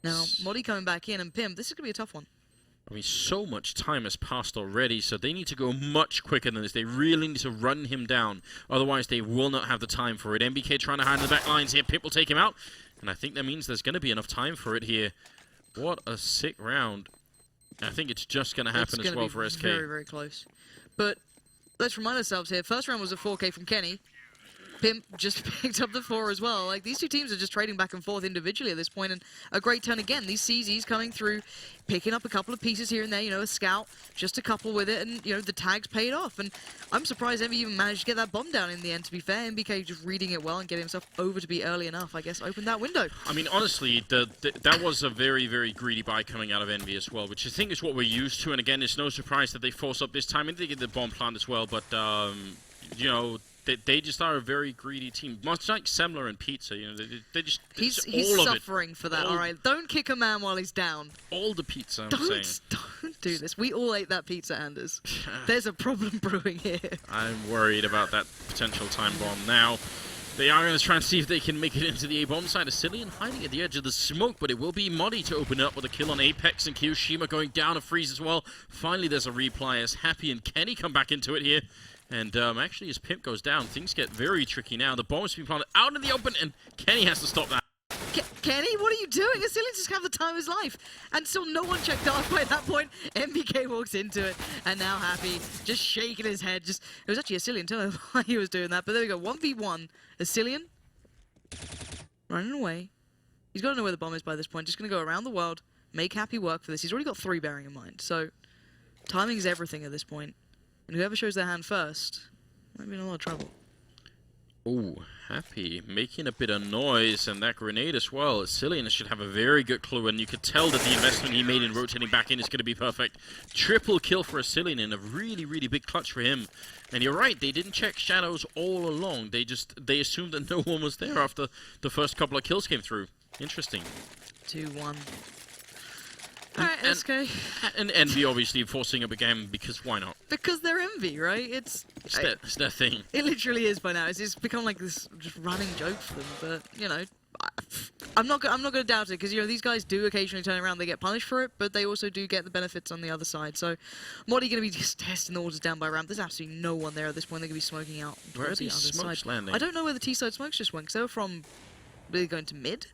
Now, Modi coming back in, and Pim, this is going to be a tough one. I mean, so much time has passed already, so they need to go much quicker than this. They really need to run him down. Otherwise, they will not have the time for it. MBK trying to handle the back lines here. Pip will take him out. And I think that means there's going to be enough time for it here. What a sick round. I think it's just going to happen as well for SK. Very, very close. But let's remind ourselves here. First round was a 4K from Kenny. Pimp just picked up the 4 as well. Like, these two teams are just trading back and forth individually at this point, and a great turn again. These CZs coming through, picking up a couple of pieces here and there, you know, a scout, just a couple with it, and, you know, the tags paid off. And I'm surprised EnVy even managed to get that bomb down in the end, to be fair. MBK just reading it well and getting himself over to be early enough, I guess, opened that window. I mean, honestly, that was a very, very greedy buy coming out of EnVy as well, which I think is what we're used to. And again, it's no surprise that they force up this time, and they get the bomb plant as well, but, you know, they just are a very greedy team, much like Semler and Pizza. You know, they just he's all suffering for that. All right, don't kick a man while he's down. All the pizza. Don't do this. We all ate that pizza, Anders. There's a problem brewing here. I'm worried about that potential time bomb now. They are going to try and see if they can make it into the A-bomb side. Cillian hiding at the edge of the smoke, but it will be Modi to open up with a kill on Apex, and Kiyoshima going down a freeze as well. Finally, there's a replay as Happy and Kenny come back into it here. And actually, as Pimp goes down, things get very tricky now. The bomb is being planted out in the open, and Kenny has to stop that. Kenny, what are you doing? Cillian's just having the time of his life. And still no one checked off by that point. MBK walks into it, and now Happy just shaking his head. It was actually a Cillian, too, why he was doing that. But there we go, 1v1. A Cillian running away. He's got to know where the bomb is by this point. Just going to go around the world, make Happy work for this. He's already got 3 bearing in mind. So timing is everything at this point. And whoever shows their hand first might be in a lot of trouble. Oh, Happy making a bit of noise, and that grenade as well. Cillian should have a very good clue, and you could tell that the investment he made in rotating back in is going to be perfect. Triple kill for a Cillian, and a really, really big clutch for him. And you're right, they didn't check shadows all along. They assumed that no one was there after the first couple of kills came through. Interesting. 2-1. Alright, SK. And EnVy obviously forcing up a game, because why not? Because they're EnVy, right? It's their thing. It literally is by now. It's become like this just running joke for them. But, you know, I'm not going to doubt it, because, you know, these guys do occasionally turn around. They get punished for it, but they also do get the benefits on the other side. So, Modi going to be just testing the waters down by ramp. There's absolutely no one there at this point. They're going to be smoking out. Where are these smokes landing? I don't know where the T-side smokes just went, because they were from... Were they going to mid?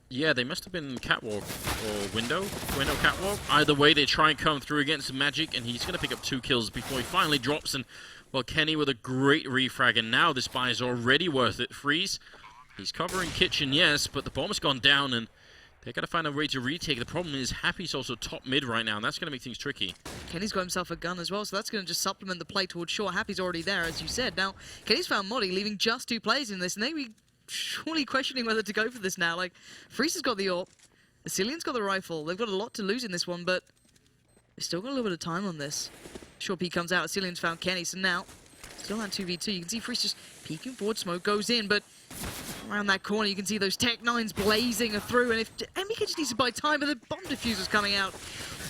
Yeah, they must have been catwalk or window catwalk. Either way, they try and come through against Magic, and he's going to pick up 2 kills before he finally drops. And, well, Kenny with a great refrag, and now this buy is already worth it. Freeze. He's covering Kitchen, yes, but the bomb's gone down, and they're going to find a way to retake. The problem is Happy's also top mid right now, and that's going to make things tricky. Kenny's got himself a gun as well, so that's going to just supplement the play towards shore. Happy's already there, as you said. Now, Kenny's found Modi, leaving just 2 players in this, and they surely questioning whether to go for this now. Like, Freeze has got the AWP, Cillian's got the rifle. They've got a lot to lose in this one, but they've still got a little bit of time on this. Short peek comes out, Cillian's found Kenny, so now, still on 2v2. You can see Freeze just peeking forward, smoke goes in, but around that corner you can see those Tech 9s blazing through, and if MBK just needs to buy time, but the bomb diffuser's coming out.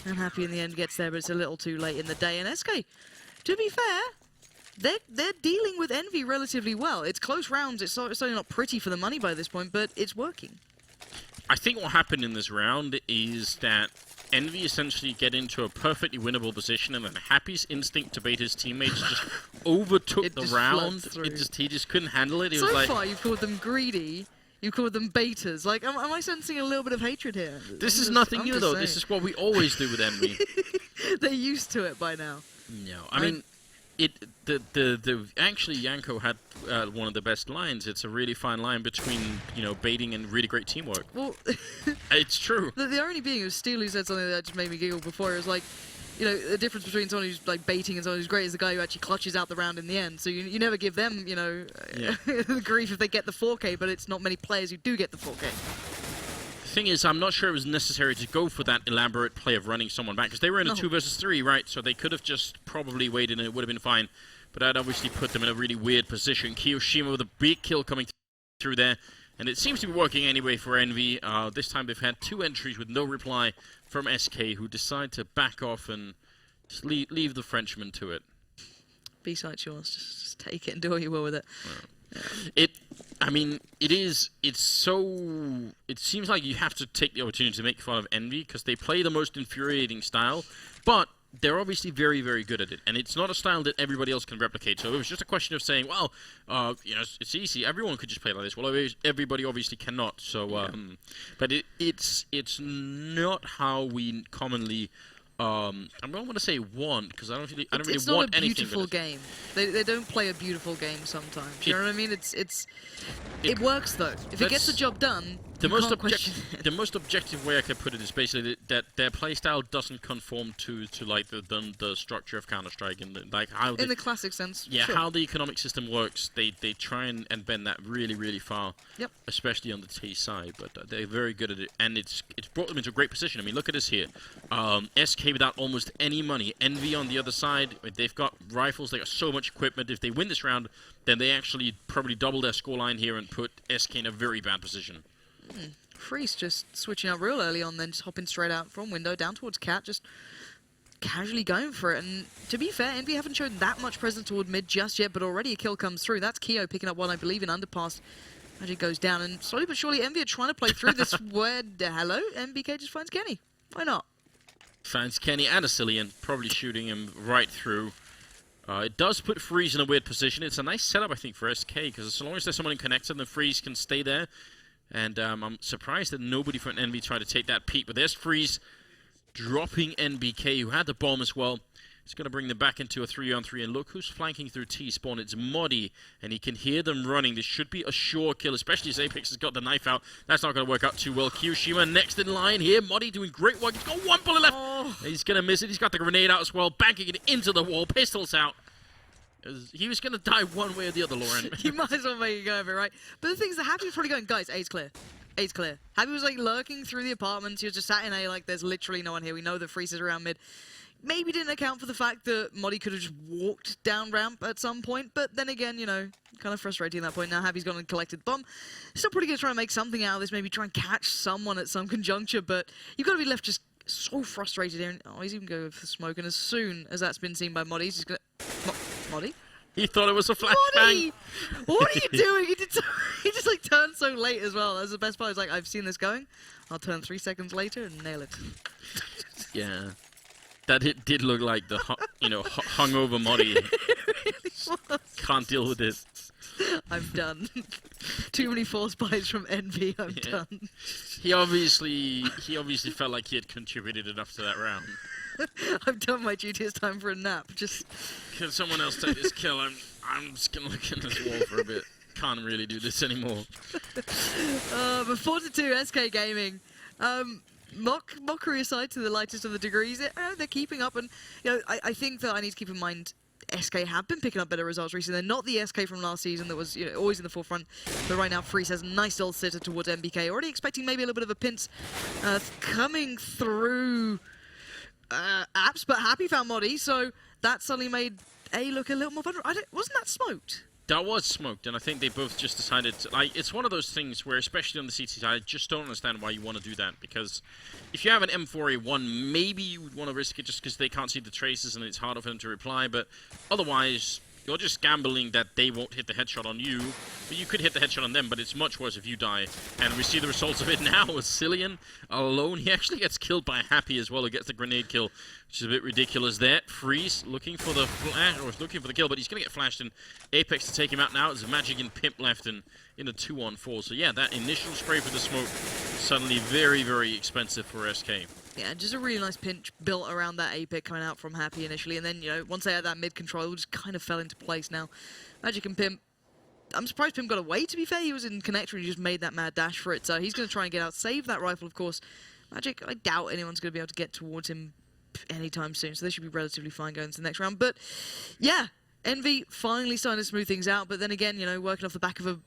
And Happy in the end gets there, but it's a little too late in the day. And SK, to be fair, they're dealing with EnVy relatively well. It's close rounds. It's certainly not pretty for the money by this point, but it's working. I think what happened in this round is that EnVy essentially get into a perfectly winnable position, and then Happy's instinct to bait his teammates just overtook the round. He just couldn't handle it. So far, you've called them greedy. You called them baiters. Like, am I sensing a little bit of hatred here? This is nothing new, though. This is what we always do with EnVy. They're used to it by now. No, I mean, actually Yanko had one of the best lines. It's a really fine line between, you know, baiting and really great teamwork. Well, it's true. The irony being, it was Steele who said something that just made me giggle before. It was like, you know, the difference between someone who's like baiting and someone who's great is the guy who actually clutches out the round in the end. So you never give them, you know, the grief if they get the 4K, but it's not many players who do get the 4K. The thing is, I'm not sure it was necessary to go for that elaborate play of running someone back, because they were in a 2 versus 3, right? So they could have just probably waited and it would have been fine. But that obviously put them in a really weird position. Kiyoshima with a big kill coming through there. And it seems to be working anyway for EnVy. This time they've had 2 entries with no reply from SK, who decide to back off and just leave the Frenchman to it. B-side's yours. Just take it and do what you will with it. Yeah. I mean, it's so... It seems like you have to take the opportunity to make fun of Envy, because they play the most infuriating style, but they're obviously very, very good at it, and it's not a style that everybody else can replicate, so it was just a question of saying, well, you know, it's easy, everyone could just play like this. Well, everybody obviously cannot, so, but it's not how we commonly... I don't want to say want, because I don't really want anything. It's not a beautiful game. They don't play a beautiful game sometimes. You know what I mean? It works though. If it gets the job done, the most objective way I could put it is basically that their playstyle doesn't conform to like the structure of Counter-Strike and like how in the classic sense. Yeah, sure. how the economic system works. They try and bend that really far. Yep. Especially on the T side, but they're very good at it, and it's brought them into a great position. I mean, look at this here. SK without almost any money. Envy on the other side, they've got rifles, they got so much equipment. If they win this round, then they actually probably double their scoreline here and put SK in a very bad position. Freeze just switching out real early on, then just hopping straight out from window down towards Cat, just casually going for it. And to be fair, Envy haven't shown that much presence toward mid just yet, but already a kill comes through. That's Keo picking up one, I believe, in underpass. Magic goes down, and slowly but surely Envy are trying to play through this where, hello, MBK just finds Kenny. Why not? Finds Kenny and Asilian, probably shooting him right through. It does put Freeze in a weird position. It's a nice setup, I think, for SK, because as long as there's someone connected, then Freeze can stay there. And I'm surprised that nobody from Envy tried to take that peek. But there's Freeze dropping NBK, who had the bomb as well. It's going to bring them back into a 3-on-3. And look who's flanking through T-spawn. It's Modi, and he can hear them running. This should be a sure kill, especially as Apex has got the knife out. That's not going to work out too well. Kyoshima next in line here. Modi doing great work. He's got one bullet left. Oh. He's going to miss it. He's got the grenade out as well, banking it into the wall. Pistols out. He was going to die one way or the other, Lauren. You might as well make it go of it, right? But the thing is that Happy was probably going, guys, A's clear. A's clear. Happy was like lurking through the apartments. He was just sat in A like there's literally no one here. We know that Freeze is around mid. Maybe didn't account for the fact that Modi could have just walked down ramp at some point, but then again, you know, kind of frustrating at that point. Now Happy's gone and collected the bomb. Still pretty good trying to make something out of this, maybe try and catch someone at some conjuncture, but you've got to be left just so frustrated here. Oh, he's even going for smoke, and as soon as that's been seen by Modi, he's just going to... Modi? He thought it was a flashbang. What are you doing? He just like turned so late as well. That's the best part. He's like, I've seen this going. I'll turn 3 seconds later and nail it. Yeah. That it did look like the, hungover Modi. Really can't deal with this. I'm done. Too many force buys from Envy. I'm done. He obviously felt like he had contributed enough to that round. I've done my duty. It's time for a nap. Just can someone else take this kill? I'm just gonna look at this wall for a bit. Can't really do this anymore. But 4-2 SK Gaming. Mockery aside, to the lightest of the degrees, they're keeping up, and I think that I need to keep in mind SK have been picking up better results recently. They're not the SK from last season that was always in the forefront, but right now Freeze has a nice little sitter towards MBK. Already expecting maybe a little bit of a pinch coming through apps, but Happy found Modi, so that suddenly made A look a little more vulnerable. Wasn't that smoked? That was smoked, and I think they both just decided to, it's one of those things where, especially on the CT side, I just don't understand why you want to do that, because if you have an M4A1, maybe you would want to risk it just because they can't see the traces and it's harder for them to reply, but otherwise, you're just gambling that they won't hit the headshot on you, but you could hit the headshot on them, but it's much worse if you die. And we see the results of it now with Cillian alone. He actually gets killed by Happy as well, who gets the grenade kill, which is a bit ridiculous there. Freeze looking for the flash, or looking for the kill, but he's going to get flashed, and Apex to take him out now. There's Magic and Pimp left in a 2-on-4. So yeah, that initial spray for the smoke, suddenly very, very expensive for SK. Yeah, just a really nice pinch built around that A pick coming out from Happy initially, and then, once they had that mid control, it just kind of fell into place now. Magic and Pimp, I'm surprised Pimp got away, to be fair. He was in connector and he just made that mad dash for it, so he's going to try and get out, save that rifle, of course. Magic, I doubt anyone's going to be able to get towards him anytime soon, so they should be relatively fine going into the next round. But, yeah, Envy finally starting to smooth things out, but then again, working off the back of a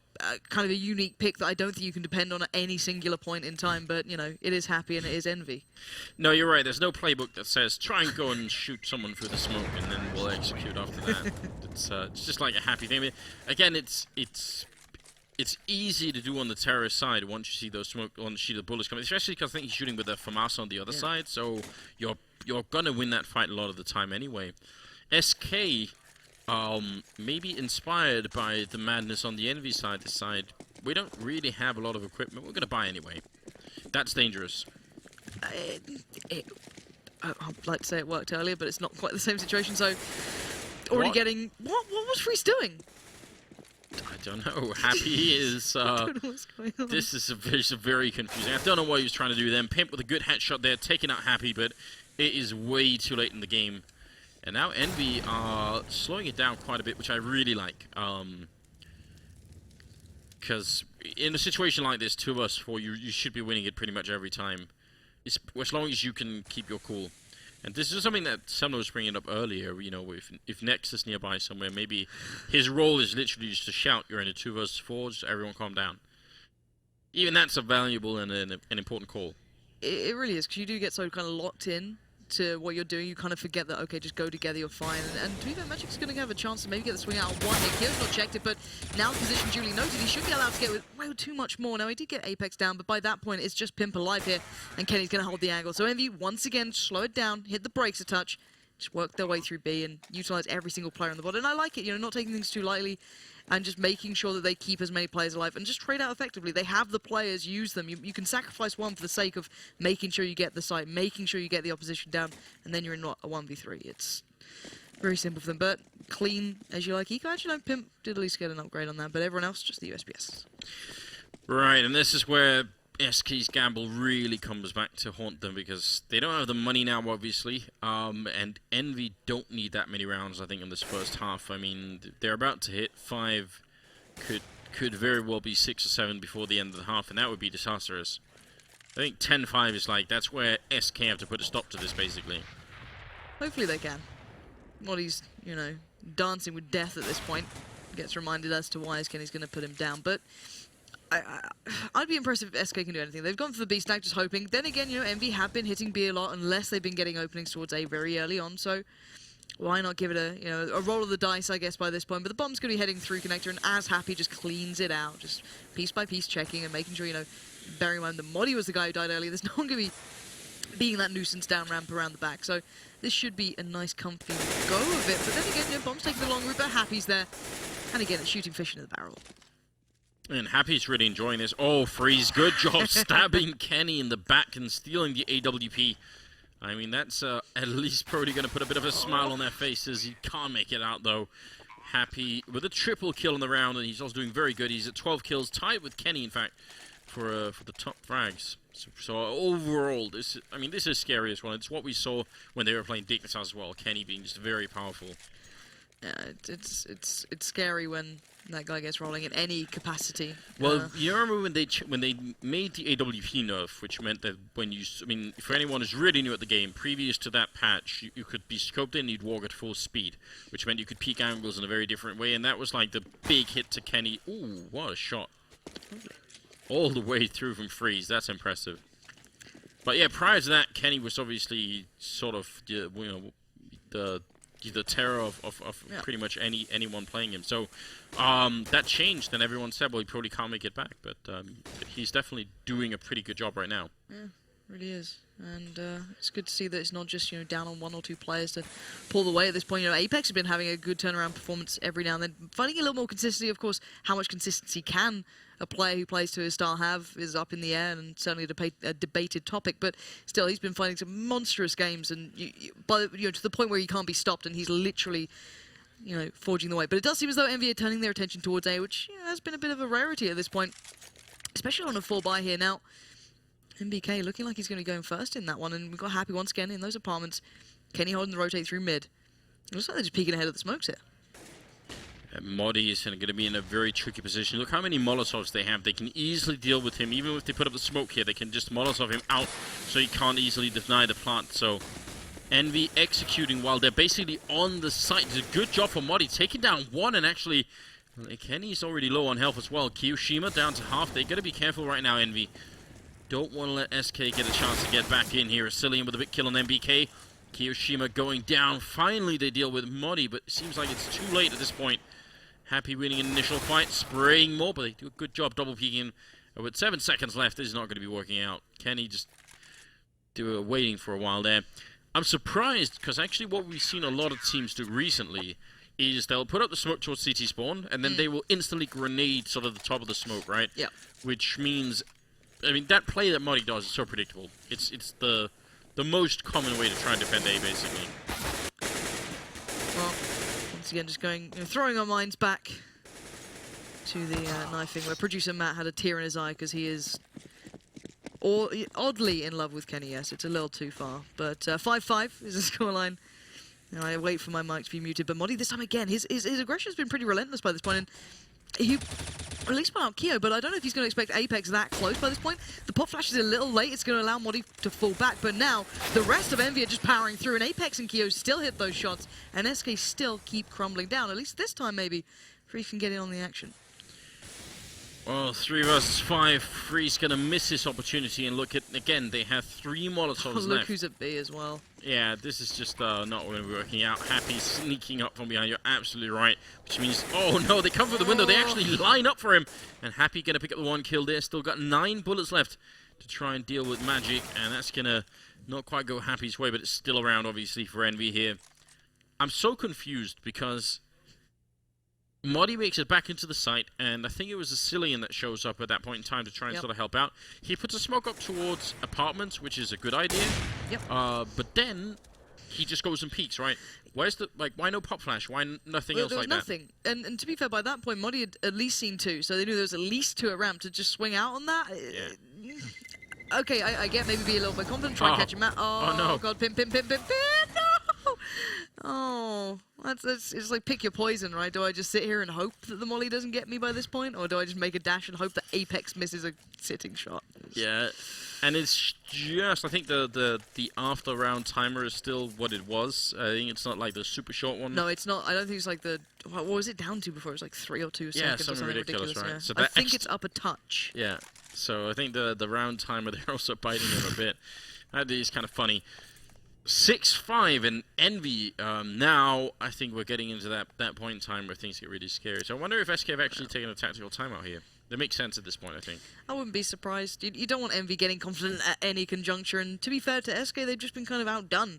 kind of a unique pick that I don't think you can depend on at any singular point in time, but, it is Happy and it is Envy. No, you're right. There's no playbook that says, try and go and shoot someone through the smoke and then we'll execute after that. It's just like a Happy thing. I mean, again, it's easy to do on the terrorist side once you see those smoke, once you see the bullets coming, especially because I think he's shooting with a FAMAS on the other side, so you're gonna win that fight a lot of the time anyway. SK, maybe inspired by the madness on the Envy side, decide, we don't really have a lot of equipment. We're going to buy anyway. That's dangerous. I'd like to say it worked earlier, but it's not quite the same situation. So, already What? getting... What was Freeze doing? I don't know. Happy is... I don't know what's going on. This is very confusing. I don't know what he was trying to do then. Pimp with a good headshot there, taking out Happy, but it is way too late in the game. And now Envy are slowing it down quite a bit, which I really like. Because in a situation like this, 2 vs 4, you should be winning it pretty much every time. As long as you can keep your cool. And this is something that Sumner was bringing up earlier, you know, if Nex is nearby somewhere, maybe his role is literally just to shout, you're in a 2 vs 4, just everyone calm down. Even that's a valuable and an important call. It really is, because you do get so kind of locked in to what you're doing, you kind of forget that, okay, just go together, you're fine. And to be fair, Magic's going to have a chance to maybe get the swing out on one hit. Kyo's not checked it, but now the position duly noted, he should be allowed to get with way too much more. Now, he did get Apex down, but by that point, it's just Pimp alive here, and Kenny's going to hold the angle. So EnVy, once again, slow it down, hit the brakes a touch, just work their way through B and utilize every single player on the board. And I like it, you know, not taking things too lightly, and just making sure that they keep as many players alive and just trade out effectively. They have the players, use them. You can sacrifice one for the sake of making sure you get the site, making sure you get the opposition down, and then you're in a 1v3. It's very simple for them, but clean as you like. Eco, actually, no, Pimp did at least get an upgrade on that, but everyone else, just the USPS. Right, and this is where SK's gamble really comes back to haunt them, because they don't have the money now, obviously, and Envy don't need that many rounds, I think, in this first half. I mean, they're about to hit 5, could very well be 6 or 7 before the end of the half, and that would be disastrous. I think 10-5 is like, that's where SK have to put a stop to this, basically. Hopefully they can. Moddy's, you know, dancing with death at this point. Gets reminded as to why Kenny's going to put him down, but I'd be impressed if SK can do anything. They've gone for the B stack, just hoping. Then again, you know, EnVy have been hitting B a lot, unless they've been getting openings towards A very early on. So why not give it a roll of the dice, I guess, by this point. But the bomb's going to be heading through connector, and as Happy just cleans it out, just piece by piece checking and making sure, you know, bearing in mind that Moddy was the guy who died earlier. There's no one going to be being that nuisance down ramp around the back. So this should be a nice, comfy go of it. But then again, you know, bomb's taking the long route, but Happy's there. And again, it's shooting fish in the barrel. And Happy's really enjoying this. Oh, Freeze, good job stabbing Kenny in the back and stealing the AWP. I mean, that's at least probably going to put a bit of a smile on their faces. He can't make it out, though. Happy with a triple kill in the round, and he's also doing very good. He's at 12 kills, tied with Kenny, in fact, for the top frags. So overall, this is scary as well. It's what we saw when they were playing Dignitas as well. Kenny being just very powerful. Yeah, it's scary when that guy gets rolling in any capacity. Well, you remember when they made the AWP nerf, which meant that when you, I mean, for anyone who's really new at the game, previous to that patch, you could be scoped in, you'd walk at full speed, which meant you could peek angles in a very different way, and that was like the big hit to Kenny. Ooh, what a shot! All the way through from Freeze. That's impressive. But yeah, prior to that, Kenny was obviously sort of, you know, the terror of yeah, pretty much anyone playing him. So that changed, and everyone said, well, he probably can't make it back. But he's definitely doing a pretty good job right now. Yeah, really is. And it's good to see that it's not just, you know, down on 1 or 2 players to pull the way at this point. You know, Apex has been having a good turnaround performance every now and then. Finding a little more consistency, of course, how much consistency can a player who plays to his style have is up in the air, and certainly a debated topic. But still, he's been finding some monstrous games, and to the point where he can't be stopped, and he's literally, you know, forging the way. But it does seem as though EnVy are turning their attention towards A, which, you know, has been a bit of a rarity at this point, especially on a 4-buy here now. MBK looking like he's going to be going first in that one, and we've got Happy once again in those apartments. Kenny holding the rotate through mid. It looks like they're just peeking ahead of the smokes here. Moddy is going to be in a very tricky position. Look how many Molotovs they have. They can easily deal with him. Even if they put up the smoke here, they can just Molotov him out so he can't easily deny the plant. So EnVy executing while they're basically on the site. It's a good job for Moddy, taking down 1, and actually Kenny's already low on health as well. Kiyoshima down to half. They got to be careful right now, EnVy. Don't want to let SK get a chance to get back in here. Cillian with a big kill on MBK. Kiyoshima going down. Finally, they deal with Moddy, but it seems like it's too late at this point. Happy winning an initial fight, spraying more, but they do a good job double peeking. With 7 seconds left, this is not going to be working out. Kenny just waiting for a while there. I'm surprised, because actually what we've seen a lot of teams do recently is they'll put up the smoke towards CT spawn, and then they will instantly grenade sort of the top of the smoke, right? Yeah. Which means, I mean, that play that Muddy does is so predictable. It's the most common way to try and defend A, basically. Well, once again, just going, throwing our minds back to the knifing, where producer Matt had a tear in his eye because he is oddly in love with Kenny. Yes, it's a little too far, but 5-5 is the scoreline. And I wait for my mic to be muted, but Muddy this time again, his aggression has been pretty relentless by this point, and he released one out Keo, but I don't know if he's going to expect Apex that close by this point. The pop flash is a little late, it's going to allow Muddy to fall back, but now the rest of EnVy are just powering through, and Apex and Keo still hit those shots, and SK still keep crumbling down. At least this time maybe Freeze can get in on the action. Well, 3 versus 5. Freeze gonna miss this opportunity, and look at, again, they have 3 Molotovs left. Look who's at B as well. Yeah, this is just not going to be working out. Happy sneaking up from behind, you're absolutely right. Which means, oh no, they come for the window, they actually line up for him. And Happy gonna pick up the 1 kill there, still got 9 bullets left to try and deal with Magic, and that's gonna not quite go Happy's way, but it's still around, obviously, for EnVy here. I'm so confused because Muddy makes it back into the site, and I think it was a Cillian that shows up at that point in time to try and sort of help out. He puts a smoke up towards apartments, which is a good idea. Yep. But then he just goes and peeks, right? Where's the, like, why no pop flash? Why nothing else like nothing. that? And to be fair, by that point, Muddy had at least seen 2, so they knew there was at least 2 at ramp to just swing out on that. Yeah. Okay, I get maybe be a little bit confident, try and catch him out. Oh no. God, pin, no! Oh, it's like pick your poison, right? Do I just sit here and hope that the molly doesn't get me by this point, or do I just make a dash and hope that Apex misses a sitting shot? Yeah, and it's just, I think the after round timer is still what it was. I think it's not like the super short one. No, it's not. I don't think it's like the, what was it down to before? It was like 3 or 2 seconds or something ridiculous, right? Yeah. So I think it's up a touch. Yeah, so I think the round timer, they're also biting him a bit. That is kind of funny. 6-5 in EnVy. Now I think we're getting into that point in time where things get really scary. So I wonder if SK have actually taken a tactical timeout here. That makes sense at this point, I think. I wouldn't be surprised. You don't want EnVy getting confident at any conjuncture, and to be fair to SK, they've just been kind of outdone.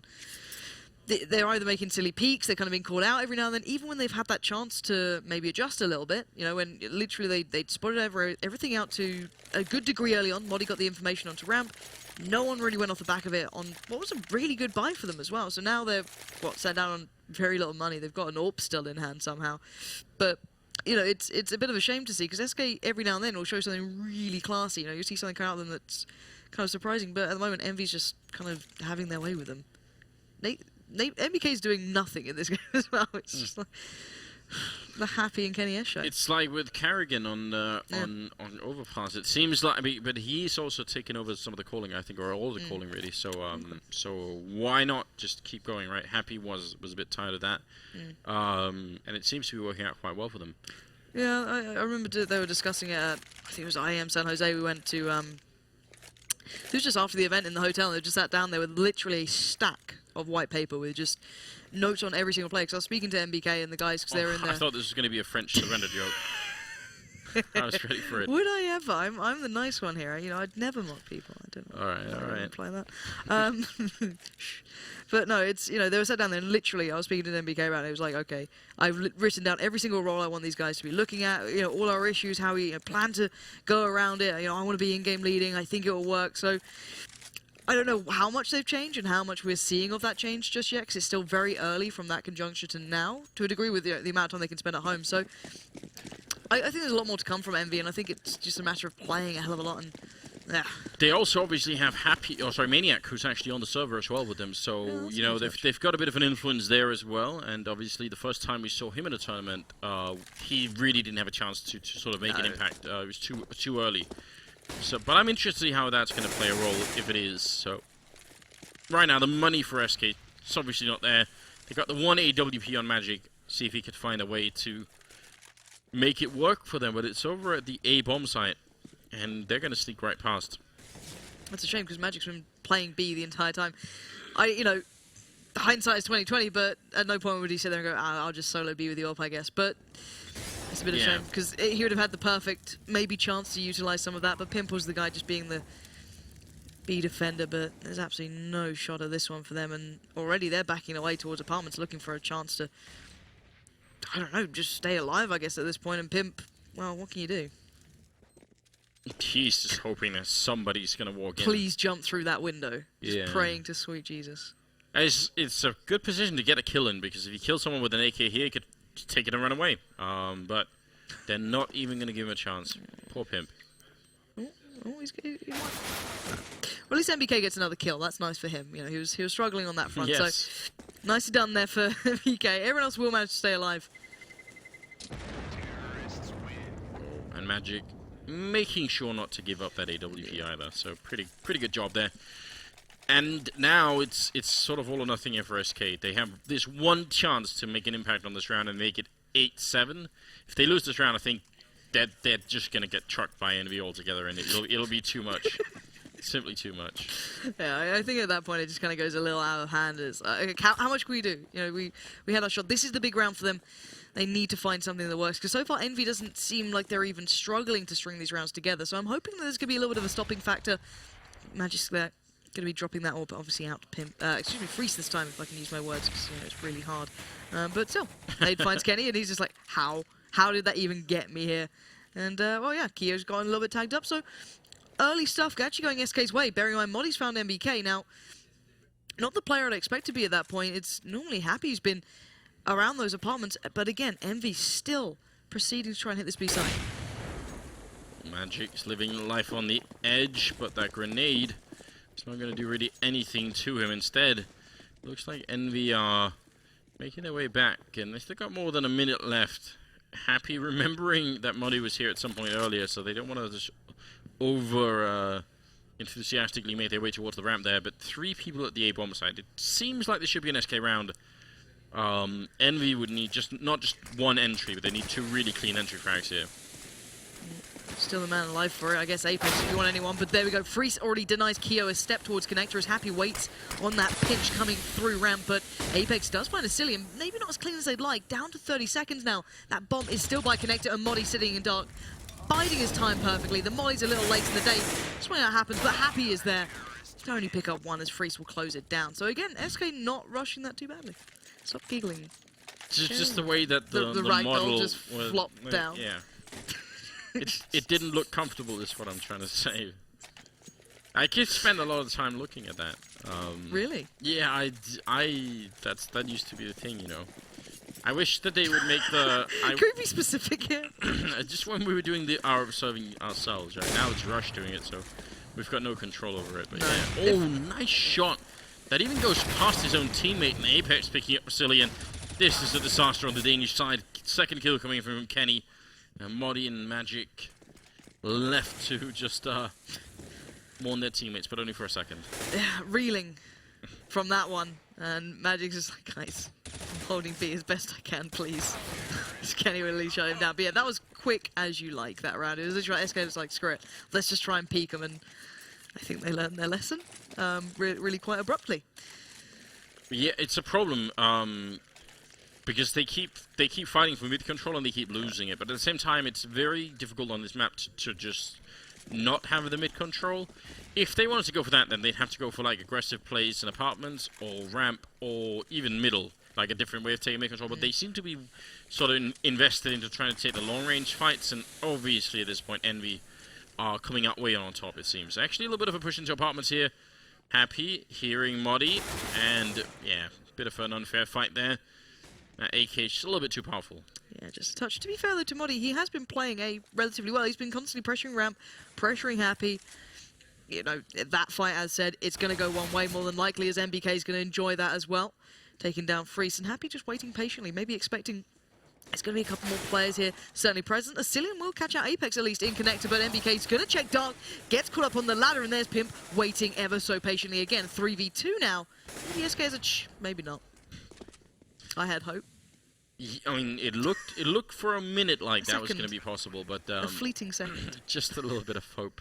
They're either making silly peaks, they're kind of being called out every now and then, even when they've had that chance to maybe adjust a little bit. You know, when literally they'd spotted everything out to a good degree early on. Muddy got the information onto ramp. No one really went off the back of it on what was a really good buy for them as well. So now they're, sat down on very little money. They've got an AWP still in hand somehow. But, you know, it's a bit of a shame to see, because SK every now and then will show something really classy. You know, you see something come out of them that's kind of surprising. But at the moment, EnVy's just kind of having their way with them. MBK's doing nothing in this game as well. It's just like the Happy and Kenny S show. It's like with Carrigan on Overpass. It seems like, but he's also taken over some of the calling, I think, or all the calling really. So so why not just keep going, right? Happy was a bit tired of that, and it seems to be working out quite well for them. Yeah, I remember they were discussing it at, I think it was IM San Jose. We went to it was just after the event in the hotel, and they just sat down there with literally a stack of white paper with just notes on every single player. Because I was speaking to MBK and the guys, because they were in there. I thought this was going to be a French surrender joke. I was ready for it. Would I ever? I'm the nice one here. You know, I'd never mock people. I don't know. All right. Imply that. But no, it's, you know, they were sat down there and literally I was speaking to MBK about it. It was like, okay, I've written down every single role I want these guys to be looking at. You know, all our issues, how we plan to go around it. You know, I want to be in-game leading. I think it will work. So I don't know how much they've changed and how much we're seeing of that change just yet, because it's still very early from that conjuncture to now, to a degree, with the amount of time they can spend at home. So I think there's a lot more to come from EnVy, and I think it's just a matter of playing a hell of a lot. And they also obviously have Maniac, who's actually on the server as well with them. So you know they've got a bit of an influence there as well. And obviously the first time we saw him in a tournament, he really didn't have a chance to sort of make an impact. It was too early. So, but I'm interested to see how that's going to play a role, if it is. So, right now, the money for SK is obviously not there. They got the 1 AWP on Magic. See if he could find a way to make it work for them. But it's over at the A bomb site, and they're going to sneak right past. That's a shame, because Magic's been playing B the entire time. You know, hindsight is 20/20, but at no point would he sit there and go, I'll just solo B with the AWP, I guess. But it's a bit of a shame, because he would have had the perfect, maybe, chance to utilize some of that, but Pimple's the guy just being the B defender, but there's absolutely no shot of this one for them, and already they're backing away towards apartments, looking for a chance to I don't know, just stay alive, I guess, at this point. And Pimp, well, what can you do? He's just hoping that somebody's going to walk in. Please jump through that window. Just Yeah. praying to sweet Jesus. It's a good position to get a kill in, because if you kill someone with an AK here, he could take it and run away. But they're not even going to give him a chance. Poor Pimp. Oh, he might. Well, at least MBK gets another kill. That's nice for him. You know, he was struggling on that front. Yes. So nicely done there for MBK. Everyone else will manage to stay alive. And Magic making sure not to give up that AWP either. So pretty good job there. And now it's sort of all or nothing here for SK. They have this one chance to make an impact on this round and make it 8-7. If they lose this round, I think they're just gonna get trucked by EnVy altogether, and it'll be too much. Simply too much. Yeah, I think at that point it just kind of goes a little out of hand. It's, how much can we do? You know, we had our shot. This is the big round for them. They need to find something that works, because so far EnVy doesn't seem like they're even struggling to string these rounds together. So I'm hoping that there's gonna be a little bit of a stopping factor. Magic's there. Going to be dropping that orb, obviously out to Pimp. Excuse me, Freeze this time, if I can use my words, because you know, it's really hard. But still, Nade finds Kenny, and he's just like, how? How did that even get me here? And, well, yeah, Kio's gotten a little bit tagged up, so early stuff actually going SK's way. Bearing in mind, Moddy's found MBK. Now, not the player I'd expect to be at that point. It's normally Happy who's been around those apartments, but again, EnVy still proceeding to try and hit this B side. Magic's living life on the edge, but that grenade... it's not going to do really anything to him. Instead, looks like EnVy are making their way back, and they still got more than a minute left. Happy remembering that Muddy was here at some point earlier, so they don't want to just enthusiastically make their way towards the ramp there. But 3 people at the A bomb site. It seems like this should be an SK round. EnVy would need not just one entry, but they need 2 really clean entry frags here. Still the man alive for it. I guess Apex if you want anyone, but there we go. Freeze already denies Keo a step towards Connector as Happy waits on that pinch coming through ramp, but Apex does find a Cillian. Maybe not as clean as they'd like. Down to 30 seconds now. That bomb is still by Connector, and Moddy sitting in dark, biding his time perfectly. The Molly's a little late in the day. Just when that happens, but Happy is there. Can only pick up 1 as Freeze will close it down. So again, SK not rushing that too badly. Stop giggling. Just the way that the model just flopped down. Yeah. It didn't look comfortable, is what I'm trying to say. I could spend a lot of time looking at that. Really? Yeah, that used to be the thing, you know. I wish that they would make the... Could we be specific here? Just when we were doing our serving ourselves, right? Now it's Rush doing it, so we've got no control over it. But yeah. Oh, nice shot. That even goes past his own teammate, and Apex picking up Brazilian. This is a disaster on the Danish side. Second kill coming from Kenny. And Moddy and Magic left to just mourn their teammates, but only for a second. Yeah, reeling from that one. And Magic's just like, guys, I'm holding B as best I can, please. Just Kenny will at least shut him down. But yeah, that was quick as you like, that round. It was literally SK was like, screw it. Let's just try and peek them. And I think they learned their lesson really quite abruptly. Yeah, it's a problem. Because they keep fighting for mid control and they keep losing it, but at the same time it's very difficult on this map to just not have the mid control. If they wanted to go for that, then they'd have to go for like aggressive plays in apartments or ramp or even middle, like a different way of taking mid control. But they seem to be sort of invested into trying to take the long range fights, and obviously at this point EnVy are coming out way on top. It seems actually a little bit of a push into apartments here. Happy hearing Moddy, and yeah, bit of an unfair fight there. That AK is just a little bit too powerful. Yeah, just a touch. To be fair, though, to Moddy, he has been playing relatively well. He's been constantly pressuring ramp, pressuring Happy. You know, that fight, as said, it's going to go one way more than likely, as MBK is going to enjoy that as well. Taking down Freeze, and Happy just waiting patiently, maybe expecting there's going to be a couple more players here certainly present. A Cillian will catch out Apex at least in Connector, but MBK's going to check Dark, gets caught up on the ladder, and there's Pimp waiting ever so patiently again. 3v2 now. Maybe SK has a maybe not. I had hope. I mean, it looked for a minute like that was going to be possible, but a fleeting second. Just a little bit of hope.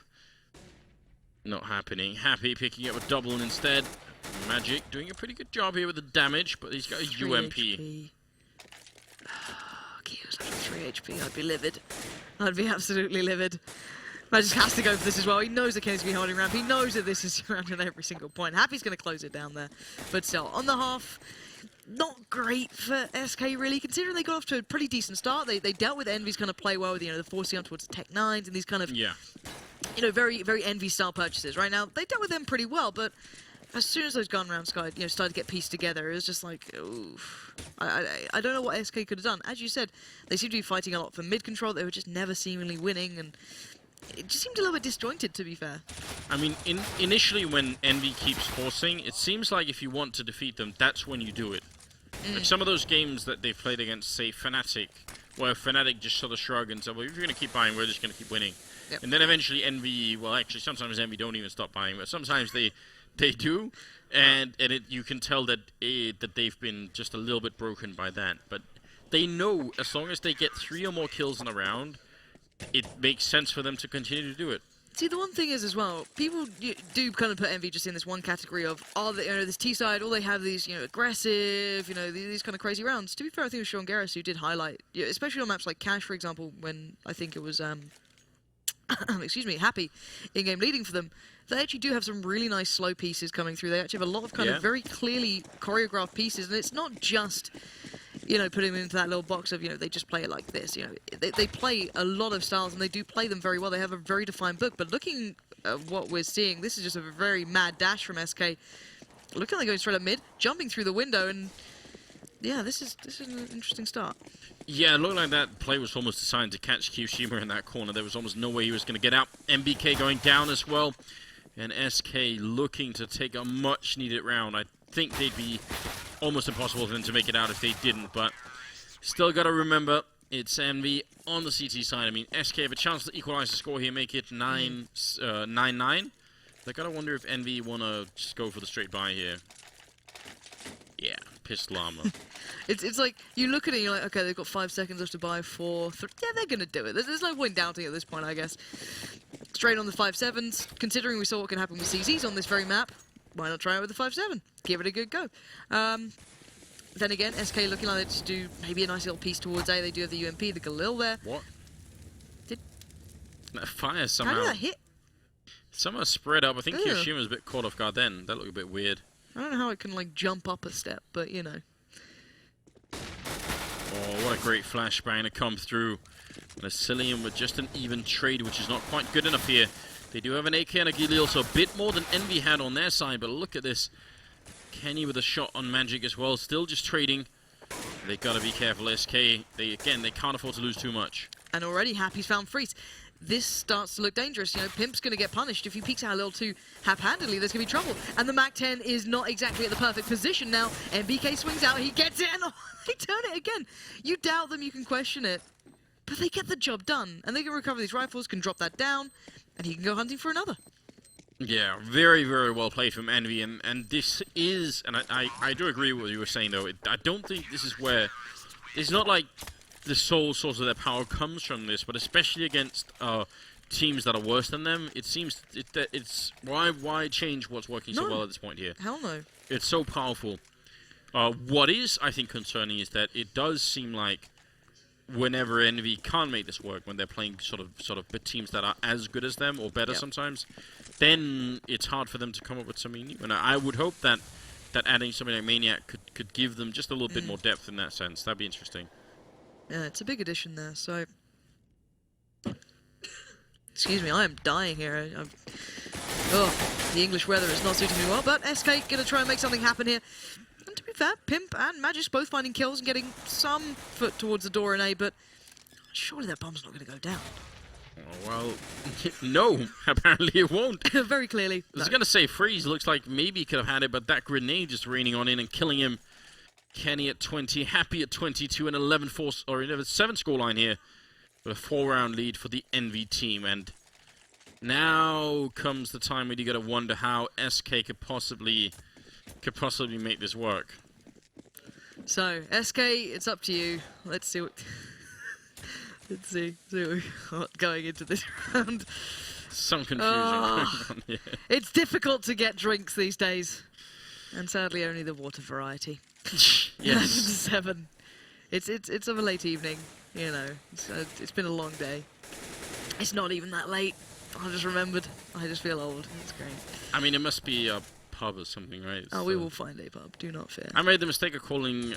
Not happening. Happy picking up a double instead. Magic doing a pretty good job here with the damage, but he's got a UMP. HP. Kio's left with 3 HP. I'd be livid. I'd be absolutely livid. Magic has to go for this as well. He knows that Kenny's going to be holding ramp. He knows that this is around at every single point. Happy's going to close it down there. But still, on the half, not great for SK really, considering they got off to a pretty decent start. They dealt with EnVy's kind of play well with, the forcing up towards Tech 9s and these kind of, very, very EnVy style purchases. Right now, they dealt with them pretty well, but as soon as those gun rounds started to get pieced together, it was just like, oof. I don't know what SK could have done. As you said, they seem to be fighting a lot for mid control. They were just never seemingly winning, and it just seemed a little bit disjointed, to be fair. I mean, initially when EnVy keeps forcing, it seems like if you want to defeat them, that's when you do it. Like some of those games that they've played against, say, Fnatic, where Fnatic just sort of shrug and say, well, if you're going to keep buying, we're just going to keep winning. Yep. And then eventually EnVy, well, actually, sometimes EnVy don't even stop buying, but sometimes they do, and you can tell that that they've been just a little bit broken by that. But they know as long as they get 3 or more kills in a round, it makes sense for them to continue to do it. See, the one thing is as well, people do kind of put EnVy just in this one category of, this T side, all they have these, aggressive, these kind of crazy rounds. To be fair, I think it was Sean Garris who did highlight, especially on maps like Cash, for example, when I think it was, excuse me, Happy in-game leading for them. They actually do have some really nice slow pieces coming through. They actually have a lot of kind of very clearly choreographed pieces, and it's not just, putting them into that little box of, they just play it like this. They play a lot of styles, and they do play them very well. They have a very defined book, but looking at what we're seeing, this is just a very mad dash from SK. Looking like they're going straight up mid, jumping through the window, and yeah, this is an interesting start. Yeah, it looked like that play was almost designed to catch Kyoshima in that corner. There was almost no way he was going to get out. MBK going down as well. And SK looking to take a much-needed round. I think they'd be almost impossible for them to make it out if they didn't. But still got to remember, it's EnVy on the CT side. I mean, SK have a chance to equalize the score here, make it 9-9. They got to wonder if EnVy want to just go for the straight buy here. Yeah, pissed llama. It's like, you look at it and you're like, okay, they've got 5 seconds left to buy 4, 3. Yeah, they're going to do it. There's no point doubting at this point, I guess. Straight on the 5-7s. Considering we saw what can happen with CZs on this very map, why not try it with the 5-7? Give it a good go. Then again, SK looking like they just do maybe a nice little piece towards A. They do have the UMP, the Galil there. What? That fire somehow. How did that hit? Somehow spread up. I think Kyoshima was a bit caught off guard then. That looked a bit weird. I don't know how it can, jump up a step, but, Oh, what a great flashbang to come through. And a Cillian with just an even trade, which is not quite good enough here. They do have an AK and a Galil, so a bit more than EnVy had on their side, but look at this. Kenny with a shot on Magic as well, still just trading. They gotta be careful, SK. They can't afford to lose too much. And already Happy's found Freeze. This starts to look dangerous. Pimp's going to get punished. If he peeks out a little too half-handedly, there's going to be trouble. And the MAC-10 is not exactly at the perfect position now. MBK swings out, he gets it, and they turn it again. You doubt them, you can question it. But they get the job done. And they can recover these rifles, can drop that down, and he can go hunting for another. Yeah, very, very well played from EnVy. And this is, and I do agree with what you were saying, though. I don't think this is where, it's not like the sole source of their power comes from this, but especially against teams that are worse than them, it seems it's why change what's working so well at this point here? Hell no. It's so powerful. What is, I think, concerning is that it does seem like whenever EnVy can't make this work, when they're playing sort of teams that are as good as them or better sometimes, then it's hard for them to come up with something new. And I would hope that adding something like Maniac could give them just a little bit more depth in that sense. That'd be interesting. Yeah, it's a big addition there, so... Excuse me, I am dying here. Oh, the English weather is not suiting me well, but SK gonna try and make something happen here. And to be fair, Pimp and Magic's both finding kills and getting some foot towards the door in A, but surely that bomb's not gonna go down. Oh, well, no, apparently it won't. Very clearly. I was gonna say Freeze looks like maybe he could have had it, but that grenade just raining on in and killing him. Kenny at 20, Happy at 22, and 11-4 or 11-7 scoreline here, with a 4-round lead for the EnVy team. And now comes the time when you gotta wonder how SK could possibly make this work. So SK, it's up to you. Let's see what. Let's see what going into this round. Some confusion going on here. It's difficult to get drinks these days, and sadly only the water variety. Yes. 7. It's of a late evening, It's been a long day. It's not even that late. I just remembered. I just feel old. It's great. I mean, it must be a pub or something, right? Oh, we will find a pub. Do not fear. I made the mistake of calling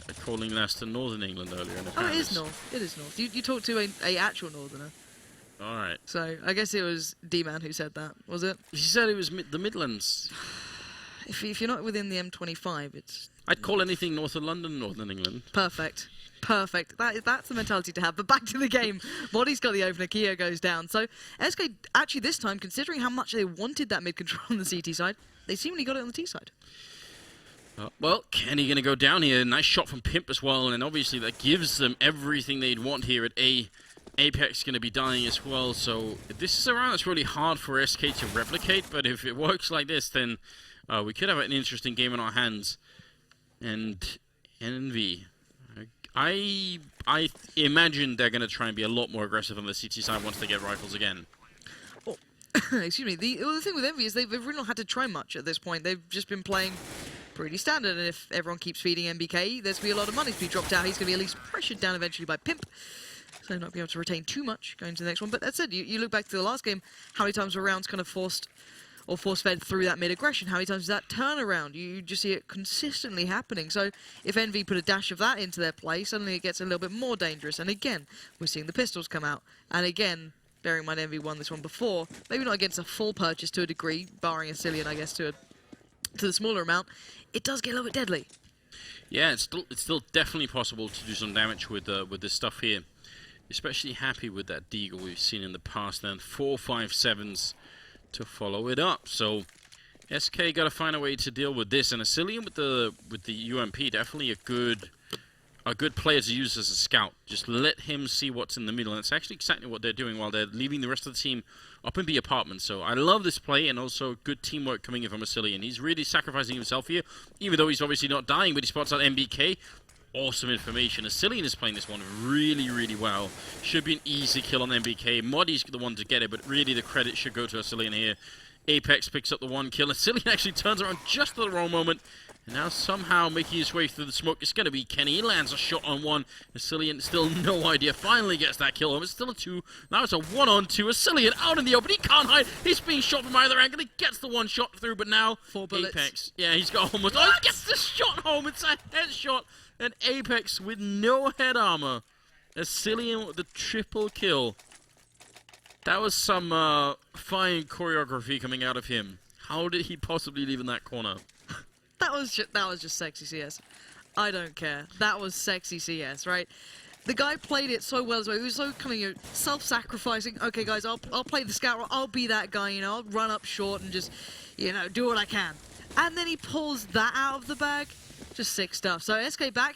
Leicester Northern England earlier. And oh, it is north. It is north. You talked to a actual northerner. All right. So I guess it was D-Man who said that, was it? He said it was the Midlands. If you're not within the M25, it's... I'd call anything north of London Northern England. Perfect. Perfect. That's the mentality to have. But back to the game. Body's got the opener. Kia goes down. So SK, actually this time, considering how much they wanted that mid-control on the CT side, they seemingly got it on the T side. Well, Kenny going to go down here. Nice shot from Pimp as well. And obviously that gives them everything they'd want here at A. Apex going to be dying as well. So this is a round that's really hard for SK to replicate. But if it works like this, then we could have an interesting game in our hands. And EnVy, I imagine they're going to try and be a lot more aggressive on the CT side once they get rifles again. Oh, excuse me. The thing with EnVy is they've really not had to try much at this point. They've just been playing pretty standard, and if everyone keeps feeding MBK, there's going to be a lot of money to be dropped out. He's going to be at least pressured down eventually by Pimp, so not be able to retain too much going to the next one. But that said, you look back to the last game, how many times were rounds kind of force-fed through that mid-aggression? How many times is that turnaround? You just see it consistently happening. So if EnVy put a dash of that into their play, suddenly it gets a little bit more dangerous. And again, we're seeing the pistols come out. And again, bearing in mind EnVy won this one before, maybe not against a full purchase to a degree, barring a Cillian, I guess, to the smaller amount, it does get a little bit deadly. Yeah, it's still definitely possible to do some damage with this stuff here. Especially happy with that Deagle we've seen in the past, and 4.57s to follow it up. So SK got to find a way to deal with this, and a Cillian with the UMP, definitely a good player to use as a scout. Just let him see what's in the middle, and it's actually exactly what they're doing while they're leaving the rest of the team up in B apartment. So I love this play, and also good teamwork coming in from a Cillian. He's really sacrificing himself here, even though he's obviously not dying, but he spots out MBK. Awesome information. Cillian is playing this one really, really well. Should be an easy kill on MBK. Moddy's the one to get it, but really the credit should go to Cillian here. Apex picks up the one kill, and Cillian actually turns around just at the wrong moment. And now somehow making his way through the smoke, it's going to be Kenny. He lands a shot on one. Cillian, still no idea, finally gets that kill home. It's still a 2. Now it's a 1-on-2. Cillian out in the open. He can't hide. He's being shot from either angle. He gets the one shot through, but now 4 bullets. Apex. Yeah, he's got almost... Oh, he gets the shot home. It's a headshot. And Apex with no head armor. Cillian with the triple kill. That was some fine choreography coming out of him. How did he possibly leave in that corner? That was just sexy CS. I don't care. That was sexy CS, right? The guy played it so well as well. He was so kind of self-sacrificing. Okay, guys, I'll play the scout. I'll be that guy. I'll run up short and just do what I can. And then he pulls that out of the bag. Just sick stuff. So SK back,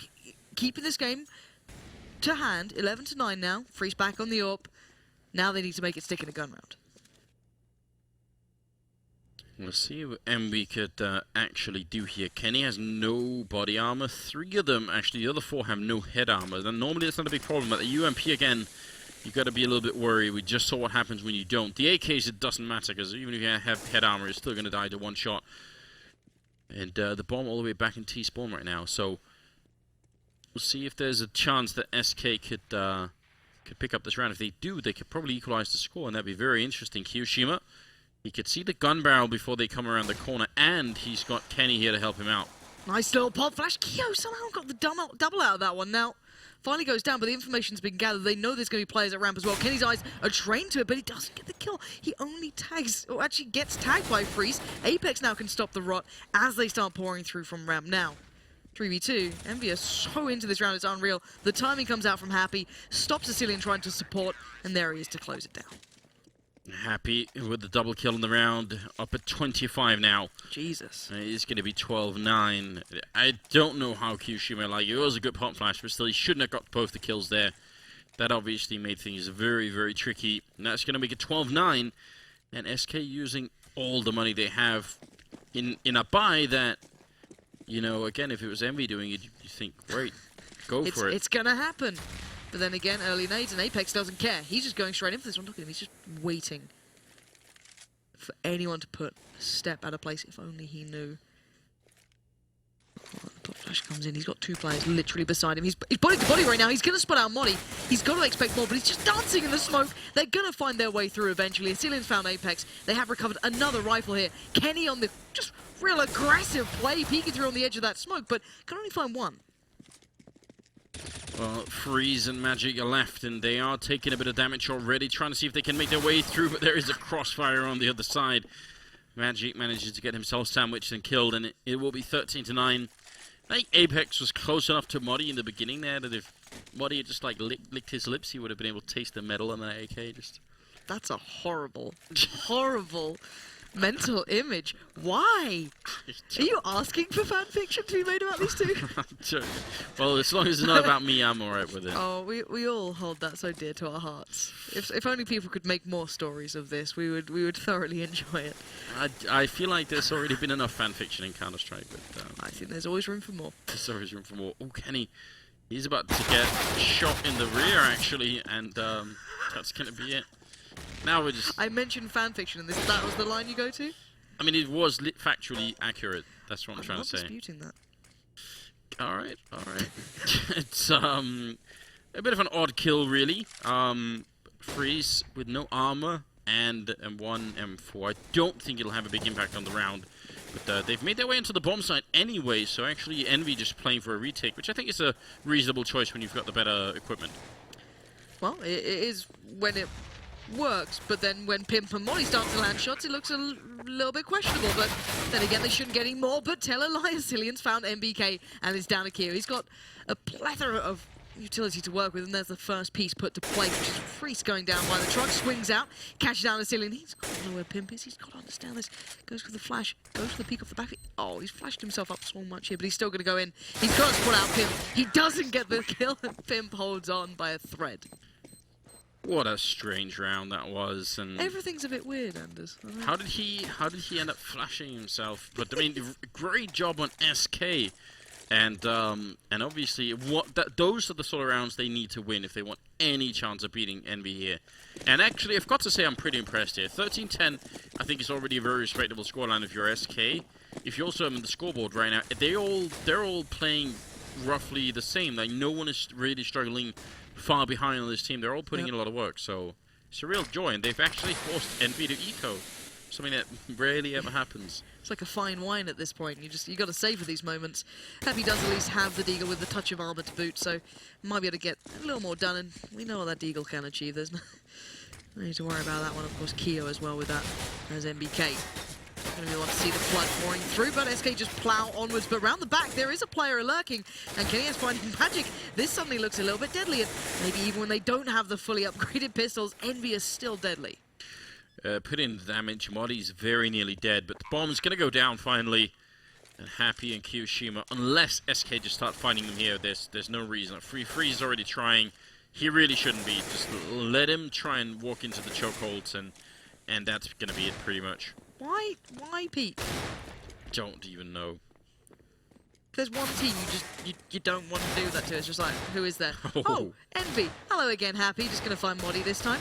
keeping this game to hand. 11-9 now. Freeze back on the AWP. Now they need to make it stick in a gun round. We'll see what EnVy could actually do here. Kenny has no body armor. 3 of them, actually, the other 4 have no head armor. Then normally that's not a big problem, but the UMP again, you've got to be a little bit worried. We just saw what happens when you don't. The AKs, it doesn't matter, because even if you have head armor, it's still going to die to one shot. And the bomb all the way back in T-spawn right now. So we'll see if there's a chance that SK could pick up this round. If they do, they could probably equalize the score, and that'd be very interesting. Kiyoshima, he could see the gun barrel before they come around the corner, and he's got Kenny here to help him out. Nice little pop flash. Kyo somehow got the double out of that one. Now, finally goes down, but the information's been gathered. They know there's going to be players at ramp as well. Kenny's eyes are trained to it, but he doesn't get the kill. He only tags, or actually gets tagged by Freeze. Apex now can stop the rot as they start pouring through from ramp. Now, 3v2. EnVy are so into this round, it's unreal. The timing comes out from Happy, stops Cillian trying to support, and there he is to close it down. Happy with the double kill in the round, up at 25 now. Jesus. It's going to be 12-9. I don't know how Kiyoshima like it. It was a good pump flash, but still, he shouldn't have got both the kills there. That obviously made things very, very tricky. And that's going to make it 12-9. And SK using all the money they have in a buy that, again, if it was EnVy doing it, you think, great, go for it. It's going to happen. But then again, early nades, and Apex doesn't care. He's just going straight in for this one. Look at him. He's just waiting for anyone to put a step out of place, if only he knew. flash comes in. He's got 2 players literally beside him. He's body to body right now. He's going to spot out Modi. He's got to expect more, but he's just dancing in the smoke. They're going to find their way through eventually. Asilian's found Apex. They have recovered another rifle here. Kenny on the just real aggressive play, peeking through on the edge of that smoke, but can only find one. Well, Freeze and Magic are left, and they are taking a bit of damage already, trying to see if they can make their way through, but there is a crossfire on the other side. Magic manages to get himself sandwiched and killed, and it will be 13-9. I think Apex was close enough to Modi in the beginning there that if Modi had just like licked his lips, he would have been able to taste the metal on that AK. That's a horrible, horrible mental image. Why? Are you asking for fan fiction to be made about these two? Well, as long as it's not about me, I'm alright with it. Oh, we all hold that so dear to our hearts. If only people could make more stories of this, we would thoroughly enjoy it. I feel like there's already been enough fan fiction in Counter-Strike, but I think there's always room for more. There's always room for more. Oh, Kenny, he's about to get shot in the rear actually, and that's gonna be it. Now we're just... I mentioned fanfiction, and that was the line you go to? I mean, it was factually accurate. That's what I'm trying to say. I'm not disputing that. Alright, alright. It's a bit of an odd kill, really. Freeze with no armor and one M4. I don't think it'll have a big impact on the round. But they've made their way into the bomb site anyway, so actually Envy just playing for a retake, which I think is a reasonable choice when you've got the better equipment. Well, it is when it works, but then when Pimp and Molly start to land shots, it looks a little bit questionable, but then again, they shouldn't get any more. But tell a lie, Asilian's found MBK and is down a Kia. He's got a plethora of utility to work with, and there's the first piece put to play, which is Freeze going down by the truck, swings out, catches down Asilian. He's got to know where Pimp is. He's got to understand this. Goes for the flash, goes for the peek off the back. Oh, he's flashed himself up so much here, but he's still going to go in. He's got to put out Pimp. He doesn't get the kill, and Pimp holds on by a thread. What a strange round that was, and everything's a bit weird, Anders. How did he end up flashing himself? But I mean, great job on SK, and obviously those are the sort of rounds they need to win if they want any chance of beating Envy here. And actually, I've got to say I'm pretty impressed here. 13-10, I think is already a very respectable scoreline if you're SK. If you also have the scoreboard right now, they're all playing roughly the same. Like no one is really struggling far behind on this team. They're all putting in a lot of work, so it's a real joy, and they've actually forced Envy to eco, something that rarely ever happens. It's like a fine wine at this point. You got to savor these moments. Happy does at least have the Deagle with the touch of armor to boot, so might be able to get a little more done, and we know what that Deagle can achieve. There's no need to worry about that one. Of course, Keo as well with that as MBK. Going to want to see the flood pouring through, but SK just plow onwards. But round the back, there is a player lurking, and Kenny has finding Magic. This suddenly looks a little bit deadly, and maybe even when they don't have the fully upgraded pistols, Envy is still deadly. Put in the damage. Modi's very nearly dead, but the bomb's going to go down finally. And Happy and Kiyoshima, unless SK just start finding them here, there's no reason. Freeze is already trying. He really shouldn't be. Just let him try and walk into the chokeholds, and that's going to be it pretty much. Why peek? Don't even know. There's one team you don't want to do that to. It's just like, who is there? Oh, Envy. Hello again, Happy. Just gonna find Modi this time.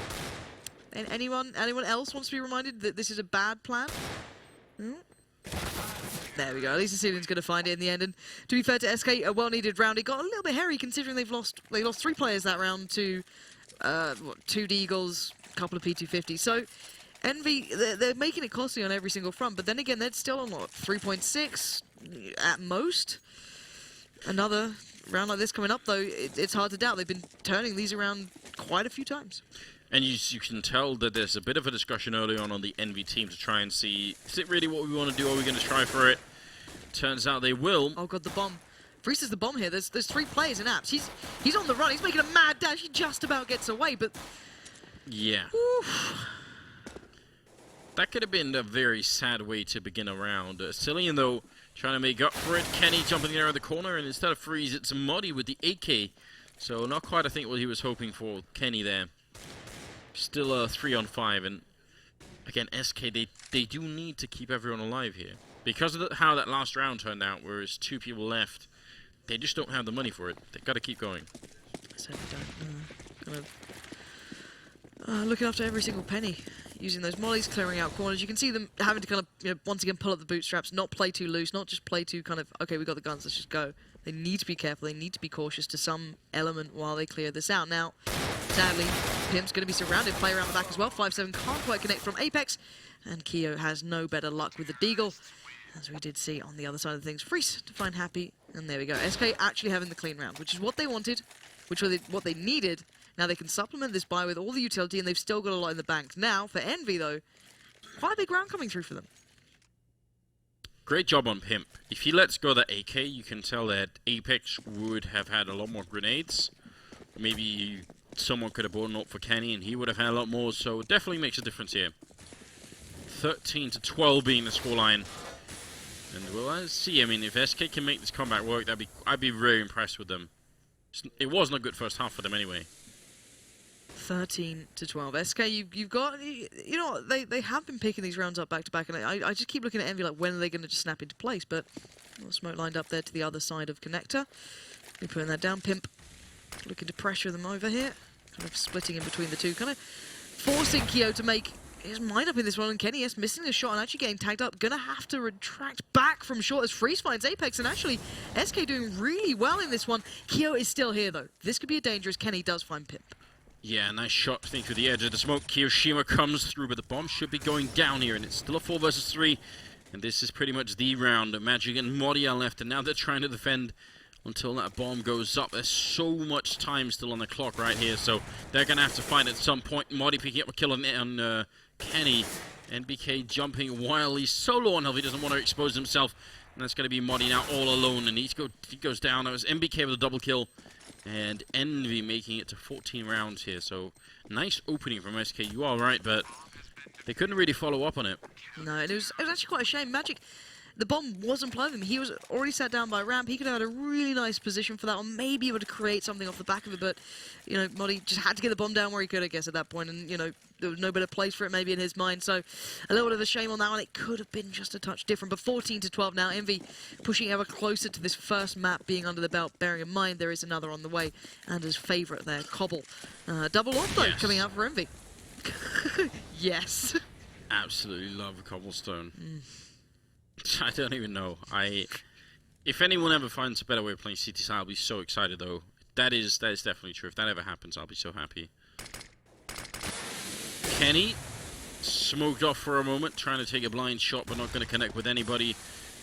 And anyone else wants to be reminded that this is a bad plan? There we go. At least Asilian's gonna find it in the end. And to be fair to SK, a well-needed round. It got a little bit hairy considering they lost 3 players that round to 2 Deagles, a couple of P250. So Envy, they're making it costly on every single front, but then again, they're still on, what, 3.6 at most? Another round like this coming up, though, it's hard to doubt. They've been turning these around quite a few times. And you can tell that there's a bit of a discussion early on the Envy team to try and see, is it really what we want to do? Are we going to try for it? Turns out they will. Oh, God, the bomb. Freeze is the bomb here. There's 3 players in apps. He's on the run. He's making a mad dash. He just about gets away, but... Yeah. Oof. That could have been a very sad way to begin a round. Cillian, though, trying to make up for it. Kenny jumping there in the corner, and instead of Freeze, it's Modi with the AK. So not quite, I think, what he was hoping for. Kenny there. Still a 3-on-5, and again, SK, they do need to keep everyone alive here. Because of how that last round turned out, where there's 2 people left, they just don't have the money for it. They've got to keep going. Certainly don't. Looking after every single penny. Using those mollies, clearing out corners. You can see them having to kind of, once again, pull up the bootstraps, not play too loose, not just play too kind of, okay, we got the guns, let's just go. They need to be careful. They need to be cautious to some element while they clear this out. Now, sadly, Pimp's going to be surrounded. Player around the back as well. 5-7 can't quite connect from Apex. And Keo has no better luck with the Deagle, as we did see on the other side of things. Freeze to find Happy. And there we go. SK actually having the clean round, which is what they wanted, which was what they needed. Now they can supplement this buy with all the utility, and they've still got a lot in the bank. Now, for Envy, though, quite a big round coming through for them. Great job on Pimp. If he lets go the AK, you can tell that Apex would have had a lot more grenades. Maybe someone could have bought an ult for Kenny, and he would have had a lot more, so it definitely makes a difference here. 13-12 being the scoreline. And we'll see. I mean, if SK can make this comeback work, I'd be very impressed with them. It wasn't a good first half for them anyway. 13-12. SK, you've got, you know, they have been picking these rounds up back to back, and I just keep looking at Envy like, when are they going to just snap into place? But smoke lined up there to the other side of Connector. We're putting that down. Pimp looking to pressure them over here, kind of splitting in between the two, kind of forcing Keo to make his mind up in this one. And Kenny is missing a shot and actually getting tagged up. Gonna have to retract back from short as Freeze finds Apex, and actually SK doing really well in this one. Keo is still here though. This could be a dangerous. Kenny does find Pimp. Yeah, nice shot thing through the edge of the smoke. Kiyoshima comes through, but the bomb should be going down here, and it's still a 4 versus 3. And this is pretty much the round. Magic and Modi are left, and now they're trying to defend until that bomb goes up. There's so much time still on the clock right here, so they're going to have to find at some point. Modi picking up a kill on Kenny. NBK jumping while he's so low on health, he doesn't want to expose himself. And that's going to be Modi now all alone, and he goes down. That was NBK with a double kill. And Envy making it to 14 rounds here, so nice opening from SK. You are right, but they couldn't really follow up on it. No, and it was actually quite a shame. Magic, the bomb wasn't planning him. He was already sat down by ramp. He could have had a really nice position for that one, maybe able to create something off the back of it, but, you know, Modi just had to get the bomb down where he could, I guess, at that point, and, you know, there was no better place for it maybe in his mind, so a little bit of a shame on that one. It could have been just a touch different, but 14-12 now. Envy pushing ever closer to this first map being under the belt, bearing in mind there is another on the way, and his favourite there, Cobble. Double off though, coming out for Envy. Yes. Absolutely love Cobblestone. I don't even know. If anyone ever finds a better way of playing CT I'll be so excited though. That is definitely true. If that ever happens, I'll be so happy. Kenny smoked off for a moment, trying to take a blind shot, but not going to connect with anybody.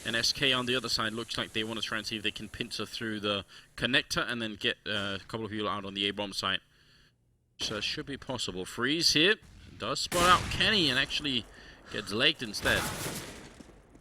And SK on the other side looks like they want to try and see if they can pincer through the connector and then get a couple of people out on the A-bomb site. So it should be possible. Freeze here. Does spot out Kenny and actually gets legged instead.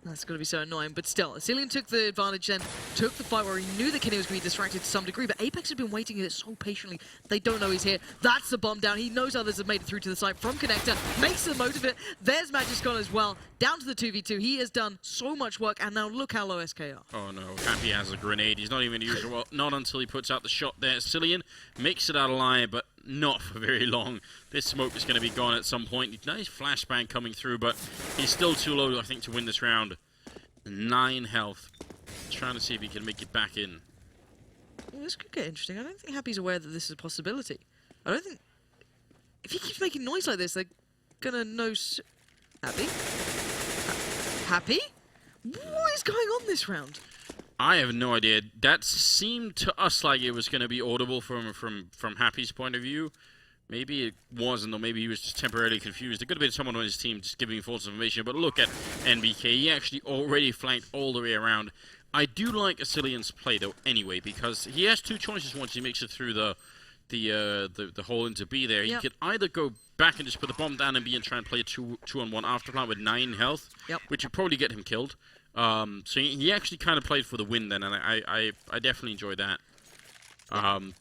That's going to be so annoying, but still, Cillian took the advantage then, took the fight where he knew that Kenny was going to be distracted to some degree, but Apex has been waiting it so patiently. They don't know he's here. That's the bomb down. He knows others have made it through to the site from Connector, makes the most of it. There's Magic's gone as well, down to the 2v2. He has done so much work, and now look how low SK are. Oh no, Happy has a grenade. He's not even used it well, not until he puts out the shot there. Cillian makes it out alive, but not for very long. This smoke is going to be gone at some point. Nice flashbang coming through, but he's still too low, I think, to win this round. 9 health. Trying to see if he can make it back in. Well, this could get interesting. I don't think Happy's aware that this is a possibility. I don't think... If he keeps making noise like this, they're gonna know... Happy? Happy? What is going on this round? I have no idea. That seemed to us like it was going to be audible from Happy's point of view. Maybe it wasn't, or maybe he was just temporarily confused. It could have been someone on his team just giving false information, but look at NBK. He actually already flanked all the way around. I do like Cillian's play, though, anyway, because he has 2 choices once he makes it through the hole into B there. He could either go back and just put the bomb down and B and try and play a 2-on-1 afterplant with 9 health, which would probably get him killed. So he actually kind of played for the win then, and I definitely enjoyed that.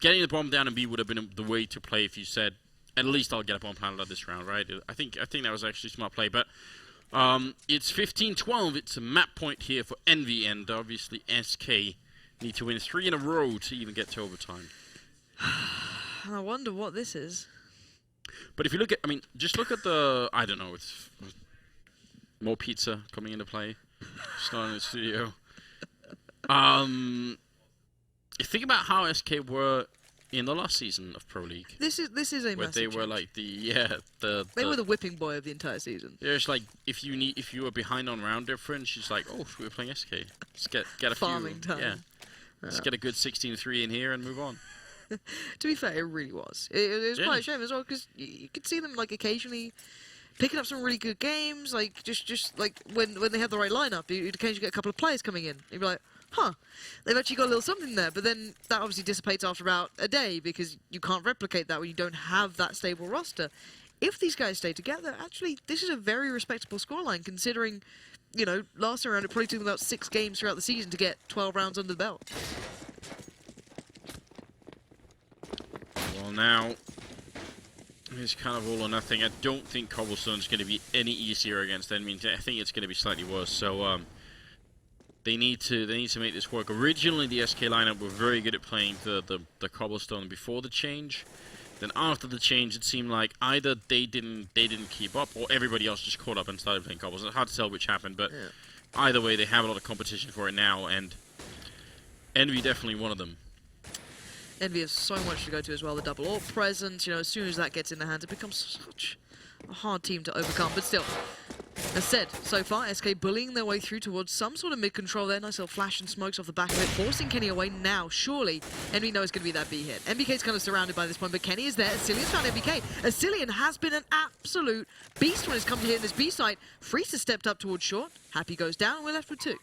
Getting the bomb down and B would have been the way to play if you said, at least I'll get a bomb planted at this round, right? I think that was actually a smart play, but it's 15-12. It's a map point here for Envy, and obviously SK need to win 3 in a row to even get to overtime. I wonder what this is. But if you look at, I mean, just look at the, I don't know, it's more pizza coming into play. Starting in the studio. Think about how SK were in the last season of Pro League. This is a where massive they were change. Like they were the whipping boy of the entire season. There's like if you were behind on round difference, she's like, oh, we're playing SK. Just get a farming few. time. Let's get a good 16-3 in here and move on. To be fair, it really was. It was quite a shame as well, because you could see them like occasionally picking up some really good games, like just like when they have the right lineup, you'd occasionally get a couple of players coming in. You'd be like, huh, they've actually got a little something there. But then that obviously dissipates after about a day, because you can't replicate that when you don't have that stable roster. If these guys stay together, actually, this is a very respectable scoreline, considering, you know, last round it probably took about 6 games throughout the season to get 12 rounds under the belt. Well, now it's kind of all or nothing. I don't think Cobblestone's going to be any easier against enemy. I think it's going to be slightly worse. So they need to make this work. Originally, the SK lineup were very good at playing the Cobblestone before the change. Then after the change, it seemed like either they didn't keep up, or everybody else just caught up and started playing Cobblestone. It's hard to tell which happened, but either way, they have a lot of competition for it now, and Envy definitely one of them. Envy has so much to go to as well. The double AWP presence, you know, as soon as that gets in their hands, it becomes such a hard team to overcome. But still, as said, so far, SK bullying their way through towards some sort of mid-control there. Nice little flash and smokes off the back of it, forcing Kenny away now. Surely, Envy knows it's going to be that B hit. MBK's kind of surrounded by this point, but Kenny is there. Asilian's found MBK. Asilian has been an absolute beast when it's come to hitting this B site. Freeze has stepped up towards short. Happy goes down, and we're left with 2.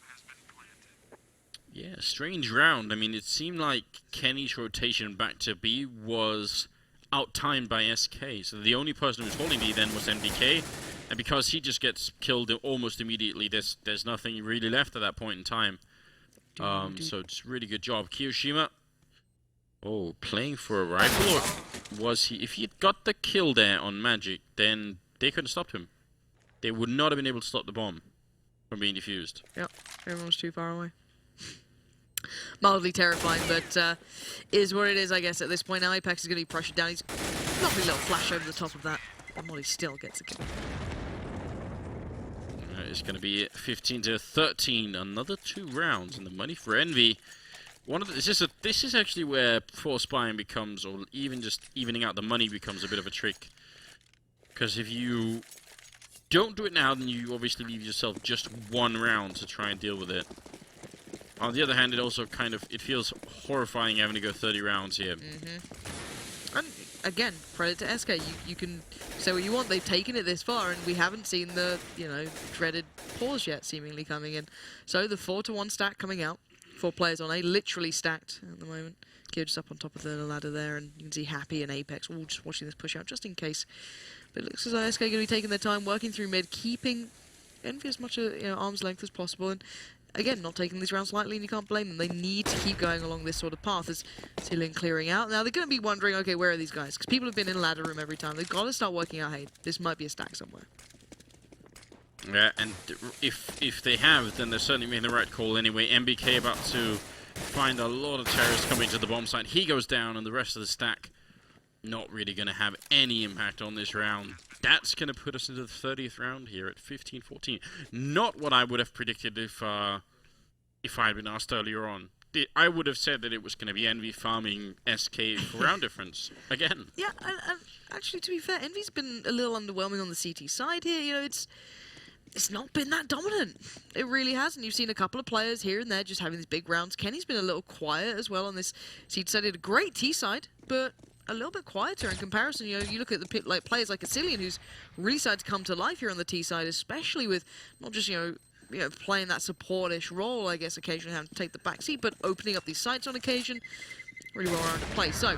Yeah, strange round. I mean, it seemed like Kenny's rotation back to B was out-timed by SK, so the only person who was holding B then was MBK, and because he just gets killed almost immediately, there's nothing really left at that point in time. So it's really good job. Kiyoshima, playing for a rifle, or was he? If he had got the kill there on Magic, then they couldn't stop him. They would not have been able to stop the bomb from being defused. Yep, everyone's too far away. Mildly terrifying, but is what it is, I guess, at this point. Now Apex is going to be pressured down. He's lovely little flash over the top of that. And Molly still gets a kill. It's going to be 15-13. Another 2 rounds, and the money for Envy. This is actually where force buying becomes, or even just evening out the money becomes a bit of a trick. Because if you don't do it now, then you obviously leave yourself just 1 round to try and deal with it. On the other hand, it also it feels horrifying having to go 30 rounds here. And again, credit to SK. You can say what you want. They've taken it this far, and we haven't seen the, you know, dreaded pause yet seemingly coming in. So the 4-to-1 stack coming out. 4 players on A, literally stacked at the moment. Kyo just up on top of the ladder there, and you can see Happy and Apex all just watching this push out just in case. But it looks as though SK are going to be taking their time, working through mid, keeping Envy as much arm's length as possible, and again, not taking these rounds lightly, and you can't blame them. They need to keep going along this sort of path as Celine clearing out. Now, they're going to be wondering, okay, where are these guys? Because people have been in ladder room every time. They've got to start working out, hey, this might be a stack somewhere. Yeah, and if they have, then they're certainly making the right call anyway. MBK about to find a lot of terrorists coming to the bomb site. He goes down, and the rest of the stack not really going to have any impact on this round. That's going to put us into the 30th round here at 15-14. Not what I would have predicted if I had been asked earlier on. I would have said that it was going to be Envy farming SK for round difference again. Yeah, and actually, to be fair, Envy's been a little underwhelming on the CT side here. You know, it's not been that dominant. It really hasn't. You've seen a couple of players here and there just having these big rounds. Kenny's been a little quiet as well on this CT side. He had a great T side, but a little bit quieter in comparison. You know, you look at the players like Asilian, who's really started to come to life here on the T side, especially with not just you know playing that support-ish role, I guess, occasionally having to take the backseat, but opening up these sites on occasion. Really well rounded play. So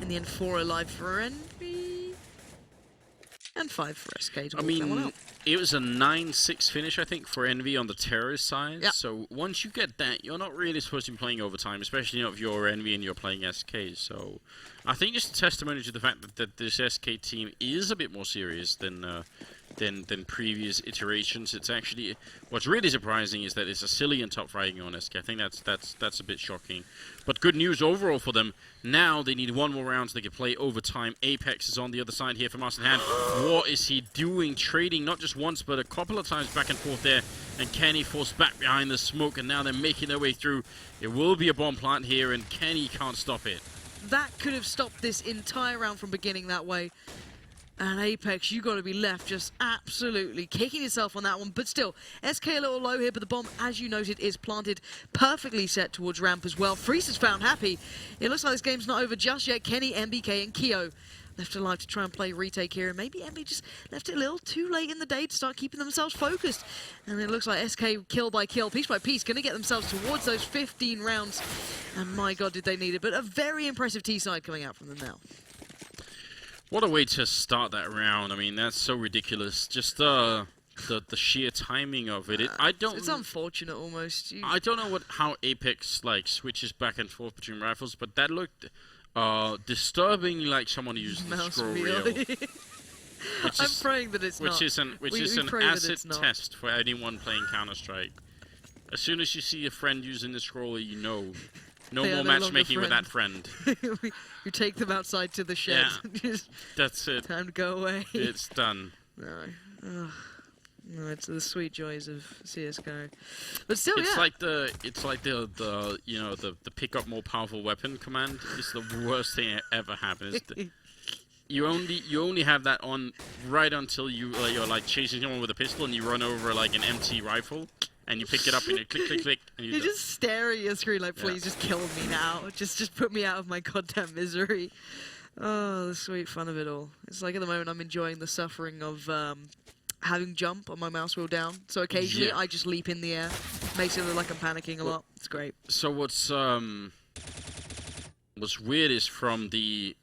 in the end, 4 alive for Envy and 5 for SK to walk that one out. It was a 9-6 finish, I think, for Envy on the terrorist side. Yep. So once you get that, you're not really supposed to be playing overtime, especially not if you're Envy and you're playing SK. So I think just a testimony to the fact that this SK team is a bit more serious than previous iterations. It's actually, what's really surprising is that it's Asilian top fragging on SK. I think that's a bit shocking. But good news overall for them. Now they need 1 more round so they can play overtime. Apex is on the other side here for Master Hand. What is he doing? Trading not just once, but a couple of times back and forth there. And Kenny forced back behind the smoke, and now they're making their way through. It will be a bomb plant here, and Kenny can't stop it. That could have stopped this entire round from beginning that way. And Apex, you got to be left just absolutely kicking yourself on that one. But still, SK a little low here, but the bomb, as you noted, is planted perfectly set towards ramp as well. Freeze has found Happy. It looks like this game's not over just yet. Kenny, MBK, and Keo left alive to try and play retake here. And maybe MB just left it a little too late in the day to start keeping themselves focused. And it looks like SK, kill by kill, piece by piece, going to get themselves towards those 15 rounds. And my God, did they need it. But a very impressive T-side coming out from them now. What a way to start that round. I mean, that's so ridiculous. Just the sheer timing of it. It's unfortunate almost. I don't know how Apex like switches back and forth between rifles, but that looked disturbingly like someone used the scroll wheel. I'm praying that it's not. Which is an acid test for anyone playing Counter-Strike. As soon as you see a friend using the scroller, you know. No more matchmaking with that friend. You take them outside to the shed. Yeah, that's it. Time to go away. It's done. No, it's the sweet joys of CS:GO. But still, it's like the you know the pick up more powerful weapon command is the worst thing that ever happens. You only have that on right until you're like chasing someone with a pistol and you run over like an empty rifle. And you pick it up and you click, click, click. And you just stare at your screen like, please, just kill me now. Just put me out of my goddamn misery. Oh, the sweet fun of it all. It's like at the moment I'm enjoying the suffering of having jump on my mouse wheel down. So occasionally I just leap in the air. Makes it look like I'm panicking a lot. It's great. So what's weird is from the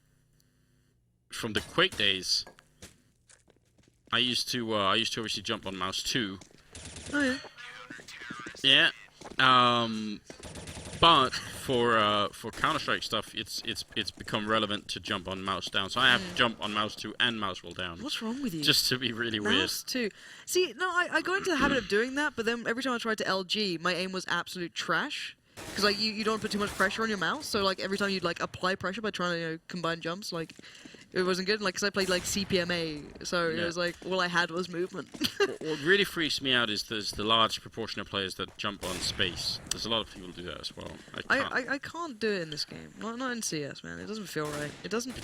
Quake days, I used to obviously jump on mouse 2. Oh yeah. Yeah, but for Counter-Strike stuff, it's become relevant to jump on mouse down. So I have to jump on mouse 2 and mouse wheel down. What's wrong with you? Just to be really weird. Mouse 2. See, no, I got into the habit of doing that, but then every time I tried to LG, my aim was absolute trash. Because like you don't put too much pressure on your mouse, so like every time you'd like apply pressure by trying to combine jumps, like. It wasn't good, like, because I played, like, CPMA, so it was like, all I had was movement. What really freaks me out is there's the large proportion of players that jump on space. There's a lot of people do that as well. I can't do it in this game. Not in CS, man. It doesn't feel right. It doesn't...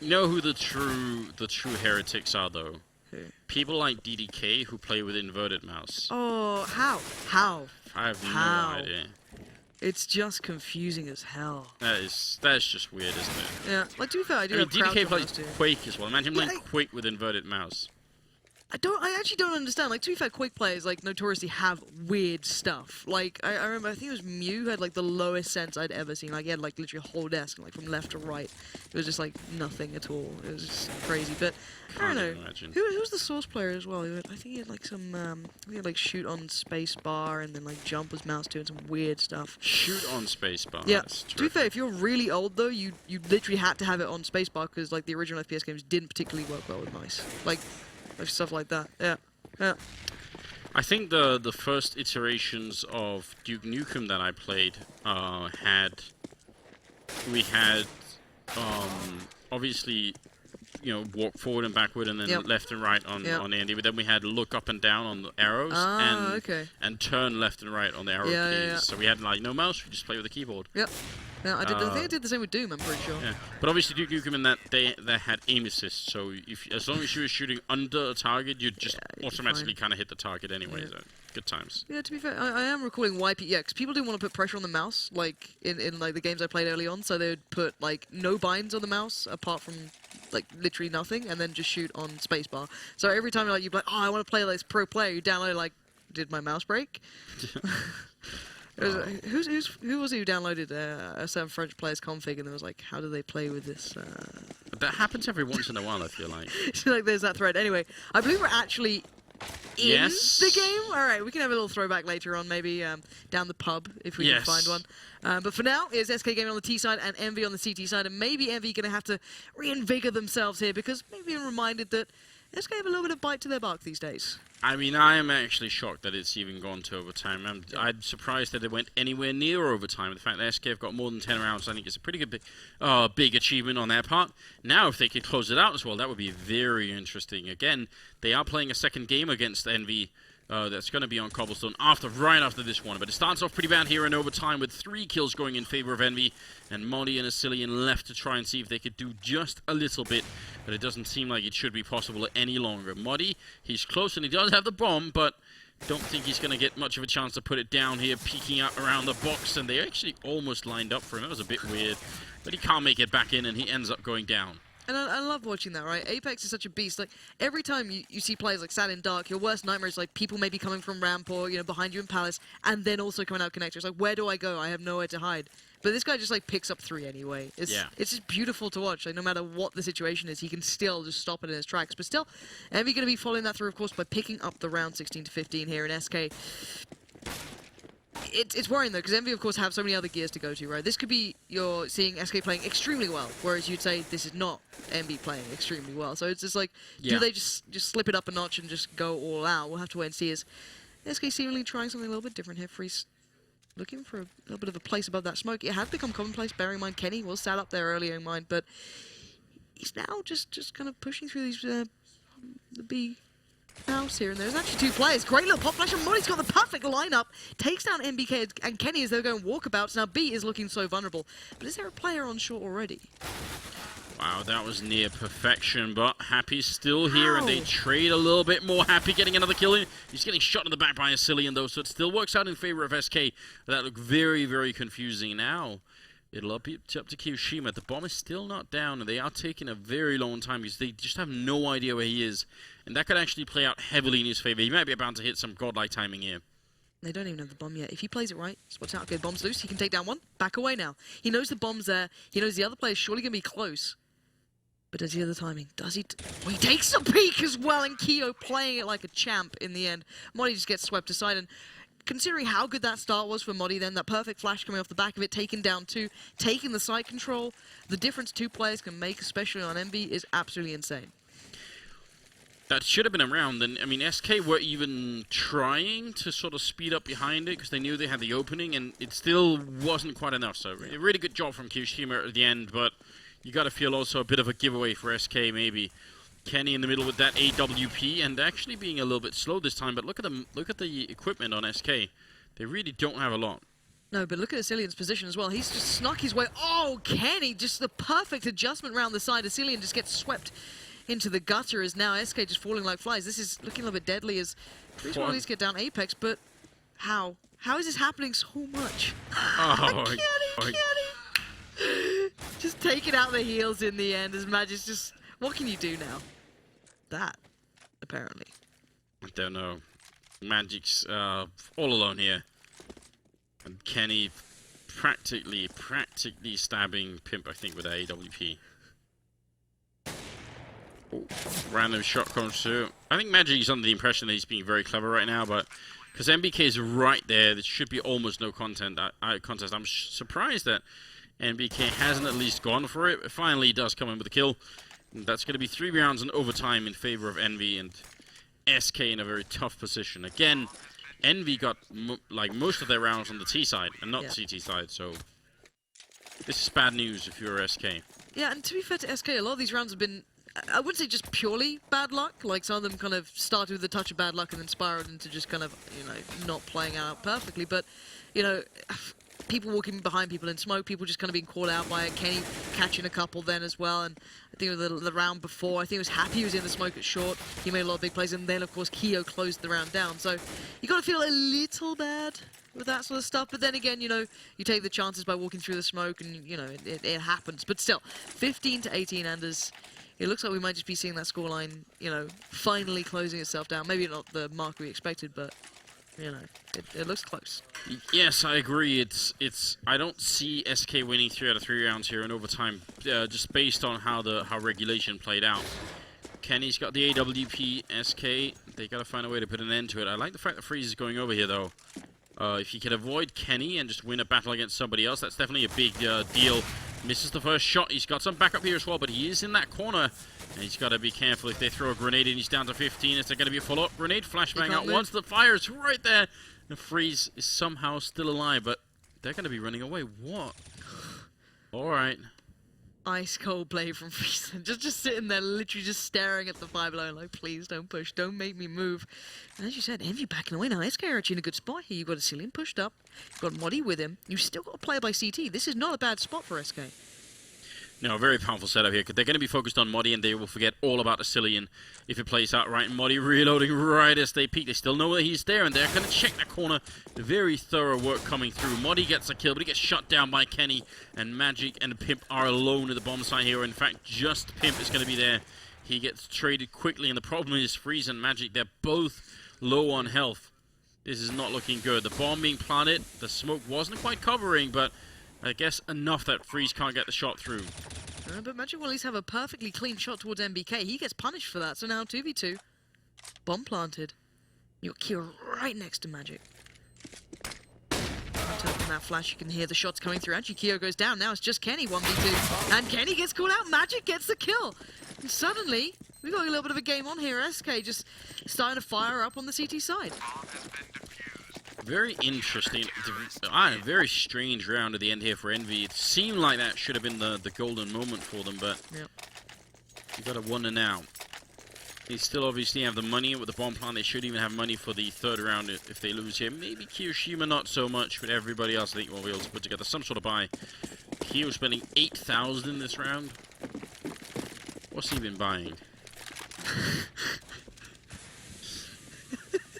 You know who the true heretics are, though? Who? People like DDK who play with inverted mouse. Oh, how? How? I have no idea. It's just confusing as hell. That's just weird, isn't it? Yeah, like to be fair, I do have DDK plays Quake as well. Imagine playing Quake with inverted mouse. I actually don't understand. Like, to be fair, Quake players, like, notoriously have weird stuff. Like, I remember, I think it was Mew who had, like, the lowest sense I'd ever seen. Like, he had, like, literally a whole desk, like, from left to right. It was just, like, nothing at all. It was just crazy. But, I don't know. Who's the Source player as well? I think he had, like, some, he had, like, shoot on space bar and then, like, jump was mouse 2 and some weird stuff. Shoot on space bar? Yeah. To be fair, if you're really old, though, you literally had to have it on space bar because, like, the original FPS games didn't particularly work well with mice. Like stuff like that. Yeah. I think the first iterations of Duke Nukem that I played we had obviously walk forward and backward and then left and right on Andy, but then we had look up and down on the arrows and turn left and right on the arrow keys. Yeah. So we had like no mouse, we just play with the keyboard. Yep. Yeah, I think I did the same with Doom, I'm pretty sure. Yeah. But obviously Duke Nukem in that they had aim assist, so as long as you were shooting under a target, you'd just automatically kind of hit the target anyway. So good times. Yeah, to be fair, I am recalling why because people didn't want to put pressure on the mouse, like in like the games I played early on, so they would put like no binds on the mouse apart from like literally nothing, and then just shoot on spacebar. So every time you'd be like, oh, I want to play like this pro player, you download like, did my mouse break? Who was it who downloaded a certain French player's config and it was like, how do they play with this? That happens every once in a while, I feel like. Like there's that thread. Anyway, I believe we're actually in the game. All right, we can have a little throwback later on, maybe down the pub if we can find one. But for now, it's SK Gaming on the T side and EnVy on the CT side, and maybe EnVy going to have to reinvigor themselves here because maybe I'm reminded that SK have a little bit of bite to their bark these days. I mean, I am actually shocked that it's even gone to overtime. I'm surprised that it went anywhere near overtime. The fact that SK have got more than 10 rounds, I think it's a pretty good big achievement on their part. Now, if they could close it out as well, that would be very interesting. Again, they are playing a second game against EnVy That's going to be on Cobblestone right after this one. But it starts off pretty bad here in overtime with 3 kills going in favor of Envy. And Modi and Asilian left to try and see if they could do just a little bit. But it doesn't seem like it should be possible any longer. Modi, he's close and he does have the bomb, but don't think he's going to get much of a chance to put it down here, peeking out around the box. And they actually almost lined up for him. That was a bit weird. But he can't make it back in and he ends up going down. And I love watching that, right? Apex is such a beast. Like, every time you see players like Sad in Dark, your worst nightmare is, like, people maybe coming from ramp or, you know, behind you in Palace, and then also coming out connector. It's like, where do I go? I have nowhere to hide. But this guy just, like, picks up 3 anyway. It's just beautiful to watch. Like, no matter what the situation is, he can still just stop it in his tracks. But still, Envy going to be following that through, of course, by picking up the round 16-15 here in SK. It's worrying, though, because Envy, of course, have so many other gears to go to, right? This could be you're seeing SK playing extremely well, whereas you'd say this is not Envy playing extremely well. So it's just like, do they just slip it up a notch and just go all out? We'll have to wait and see. Is SK seemingly trying something a little bit different here? Freeze looking for a little bit of a place above that smoke. It had become commonplace, bearing in mind Kenny was sat up there earlier in mind, but he's now just kind of pushing through these the B house here, and there's actually 2 players. Great little pop flash, and Modi's got the perfect lineup. Takes down MBK and Kenny as they're going walkabouts. Now B is looking so vulnerable. But is there a player on short already? Wow, that was near perfection, but Happy's still here, and they trade a little bit more. Happy getting another kill in. He's getting shot in the back by Asilian, though, so it still works out in favor of SK. That looked very, very confusing. Now, it'll up to Kiyoshima. The bomb is still not down, and they are taking a very long time because they just have no idea where he is. And that could actually play out heavily in his favor. He might be about to hit some godlike timing here. They don't even have the bomb yet. If he plays it right, watch out. Okay, bomb's loose. He can take down one. Back away now. He knows the bomb's there. He knows the other player's surely going to be close. But does he have the timing? Does he? Well, he takes a peek as well, and Keo playing it like a champ in the end. Modi just gets swept aside, and considering how good that start was for Modi then, that perfect flash coming off the back of it, taking down 2, taking the side control, the difference 2 players can make, especially on Envy, is absolutely insane. That should have been a round, and I mean, SK were even trying to sort of speed up behind it because they knew they had the opening, and it still wasn't quite enough. So, a really good job from Kiyoshima at the end, but you got to feel also a bit of a giveaway for SK maybe. Kenny in the middle with that AWP, and actually being a little bit slow this time. But look at the equipment on SK. They really don't have a lot. No, but look at Asilian's position as well. He's just snuck his way. Oh, Kenny, just the perfect adjustment around the side. Asilian just gets swept into the gutter as now SK just falling like flies. This is looking a little bit deadly as Freeze will at least get down Apex, but how? How is this happening so much? Oh, Kenny! Just take it out the heels in the end as Magic's just... What can you do now? That, apparently. I don't know. Magic's all alone here. And Kenny practically stabbing Pimp, I think, with that AWP. Oh, random shot comes through. I think Magic is under the impression that he's being very clever right now, but because MBK is right there, there should be almost no contest. I'm surprised that NBK hasn't at least gone for it. Finally, he does come in with a kill. And that's going to be 3 rounds in overtime in favor of Envy, and SK in a very tough position. Again, Envy got like most of their rounds on the T side and not the CT side, so this is bad news if you're SK. Yeah, and to be fair to SK, a lot of these rounds have been, I wouldn't say just purely bad luck. Like, some of them kind of started with a touch of bad luck and then spiraled into just kind of, you know, not playing out perfectly. But, you know, people walking behind people in smoke, people just kind of being caught out by it. Kenny catching a couple then as well. And I think the round before, I think it was Happy who was in the smoke at short. He made a lot of big plays. And then, of course, Keo closed the round down. So you got to feel a little bad with that sort of stuff. But then again, you know, you take the chances by walking through the smoke and, you know, it happens. But still, 15-18 Anders. It looks like we might just be seeing that scoreline, you know, finally closing itself down. Maybe not the mark we expected, but, you know, it looks close. Yes, I agree. I don't see SK winning 3 out of 3 rounds here in overtime, just based on how regulation played out. Kenny's got the AWP. SK, they got to find a way to put an end to it. I like the fact that Freeze is going over here, though. If he can avoid Kenny and just win a battle against somebody else, that's definitely a big deal. Misses the first shot. He's got some backup here as well, but he is in that corner. And he's got to be careful. If they throw a grenade in, he's down to 15. Is there going to be a follow-up grenade? Flashbang out once. The fire's right there. The Freeze is somehow still alive, but they're going to be running away. What? All right. ice cold play from Friesen. Just sitting there, literally just staring at the 5 below, like, please don't push, don't make me move. And as you said, Envy backing away now. SK are actually in a good spot here. You've got Asilian pushed up, you've got Modi with him. You've still got a player by CT. This is not a bad spot for SK. No, very powerful setup here, because they're going to be focused on Modi, and they will forget all about Asilian if it plays out right. Modi reloading right as they peek. They still know that he's there, and they're going to check that corner. Very thorough work coming through. Modi gets a kill, but he gets shut down by Kenny, and Magic and Pimp are alone at the bomb site here. In fact, just Pimp is going to be there. He gets traded quickly, and the problem is Freeze and Magic, they're both low on health. This is not looking good. The bomb being planted, the smoke wasn't quite covering, but I guess enough that Freeze can't get the shot through. But Magic will at least have a perfectly clean shot towards MBK. He gets punished for that, so now 2v2. Bomb planted. Your Kyo right next to Magic. Taking that flash, you can hear the shots coming through. Actually, Kyo goes down. Now it's just Kenny 1v2. And Kenny gets called out. Magic gets the kill. And suddenly, we've got a little bit of a game on here. SK just starting to fire up on the CT side. Very interesting, very strange round at the end here for Envy. It seemed like that should have been the golden moment for them, but yep. You got a wonder now. They still obviously have the money with the bomb plant. They should even have money for the third round if they lose here. Maybe Kiyoshima not so much, but everybody else I think will be able to put together some sort of buy. Kiyo spending 8,000 in this round. What's he been buying?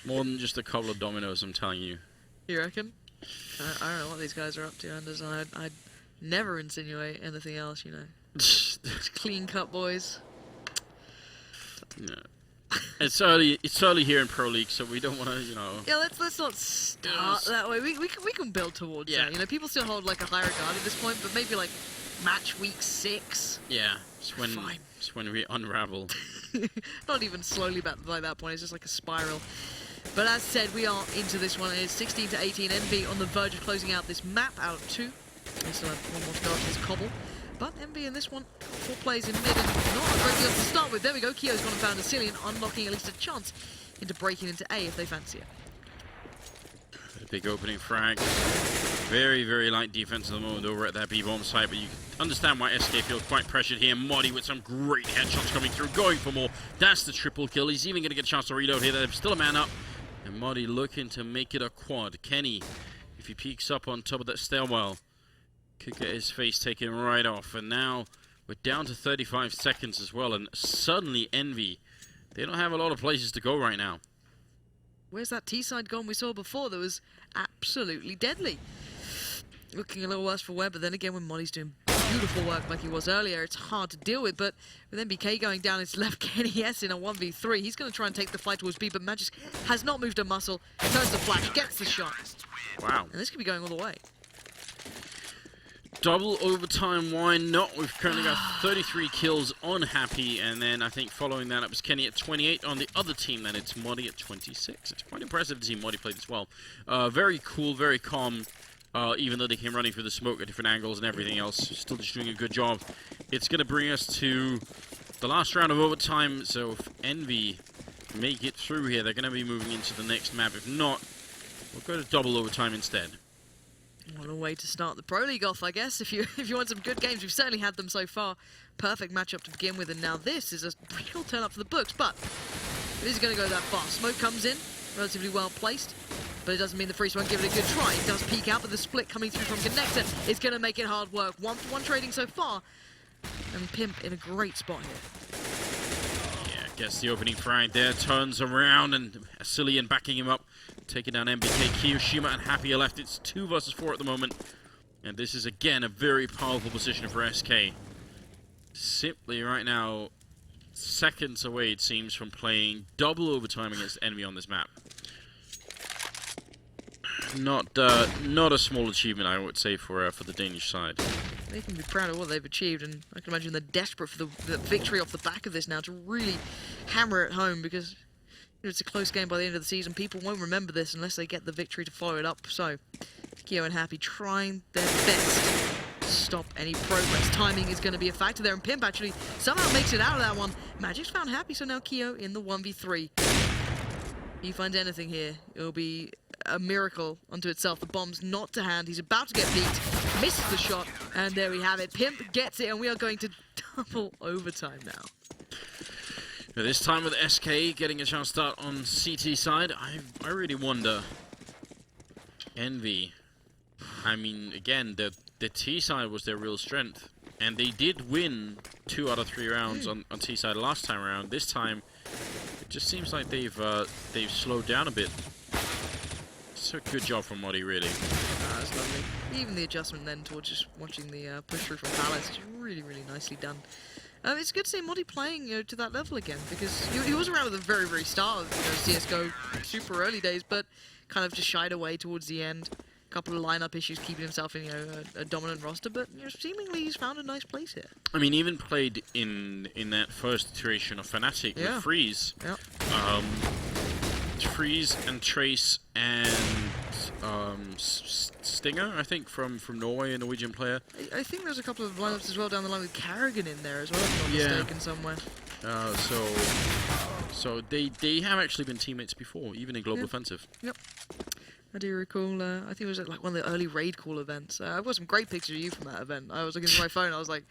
More than just a couple of dominoes, I'm telling you. You reckon? I don't know what these guys are up to, Anders. I'd never insinuate anything else, you know. Just clean cut, boys. Yeah. It's early here in Pro League, so we don't want to, you know. Yeah, let's not start that way. We can build towards that. You know, people still hold like a high regard at this point, but maybe like match week 6. Yeah, it's when we unravel. Not even slowly by that point. It's just like a spiral. But as said, we are into this one. It is 16 to 18. Envy on the verge of closing out this map out of 2. They still have one more to go after this cobble. But Envy in this one, 4 plays in mid and not a great deal to start with. There we go. Kyo's gone and found Asilian, unlocking at least a chance into breaking into A if they fancy it. A big opening frag. Very, very light defense at the moment over at that B-bomb site, but you can understand why SK feel quite pressured here. Modi with some great headshots coming through, going for more. That's the triple kill. He's even going to get a chance to reload here. There's still a man up. And Modi looking to make it a quad. Kenny, if he peeks up on top of that stairwell, could get his face taken right off. And now we're down to 35 seconds as well. And suddenly Envy, they don't have a lot of places to go right now. Where's that T-side gone we saw before that was absolutely deadly? Looking a little worse for Webb, but then again when Modi's doing beautiful work like he was earlier, it's hard to deal with. But with MBK going down, it's left Kenny S in a 1v3. He's going to try and take the fight towards B, but Magic has not moved a muscle. Turns the flash, gets the shot. Wow. And this could be going all the way. Double overtime, why not? We've currently got 33 kills on Happy, and then I think following that it was Kenny at 28 on the other team, then it's Modi at 26. It's quite impressive to see Modi played as well. Very cool, very calm, even though they came running through the smoke at different angles and everything else. Still just doing a good job. It's going to bring us to the last round of overtime, so if Envy make it through here, they're going to be moving into the next map. If not, we'll go to double overtime instead. What a way to start the Pro League off, I guess. If you want some good games, we've certainly had them so far. Perfect matchup to begin with, and now this is a real turn up for the books, but it is going to go that far. Smoke comes in, relatively well placed, but it doesn't mean the Freeze won't give it a good try. It does peek out, but the split coming through from Connector is going to make it hard work. 1-for-1 trading so far, and Pimp in a great spot here. Yeah, gets the opening frag there, turns around, and Asilian backing him up. Taking down MBK, Kiyoshima and Happy are left. It's 2 versus 4 at the moment. And this is, again, a very powerful position for SK. Simply, right now, seconds away, it seems, from playing double overtime against Envy on this map. Not a small achievement, I would say, for the Danish side. They can be proud of what they've achieved, and I can imagine they're desperate for the victory off the back of this now to really hammer it home, because it's a close game by the end of the season. People won't remember this unless they get the victory to follow it up. So, Kyo and Happy trying their best to stop any progress. Timing is going to be a factor there, and Pimp actually somehow makes it out of that one. Magic's found Happy, so now Kyo in the 1v3. If he finds anything here, it'll be a miracle unto itself. The bomb's not to hand. He's about to get peeked, misses the shot, and there we have it. Pimp gets it, and we are going to double overtime now. This time with SK getting a chance to start on CT side, I really wonder. Envy. I mean, again, the T side was their real strength, and they did win 2 out of 3 rounds on T side last time around. This time, it just seems like they've slowed down a bit. So good job from Modi, really. That's lovely. Even the adjustment then towards just watching the push through from Palace is really, really nicely done. It's good to see Modi playing, to that level again, because he was around at the very, very start of CS:GO, super early days, but kind of just shied away towards the end. A couple of lineup issues keeping himself in a dominant roster, but seemingly he's found a nice place here. I mean, even played in that first iteration of Fnatic with Freeze. Yeah. Freeze and Trace and Stinger, I think, from Norway, a Norwegian player. I think there's a couple of lineups as well down the line with Carrigan in there as well, if I'm not mistaken, somewhere. So they have actually been teammates before, even in Global Offensive. Yep. I do recall, I think it was at like one of the early Raid Call events. I've got some great pictures of you from that event. I was looking at my phone, I was like,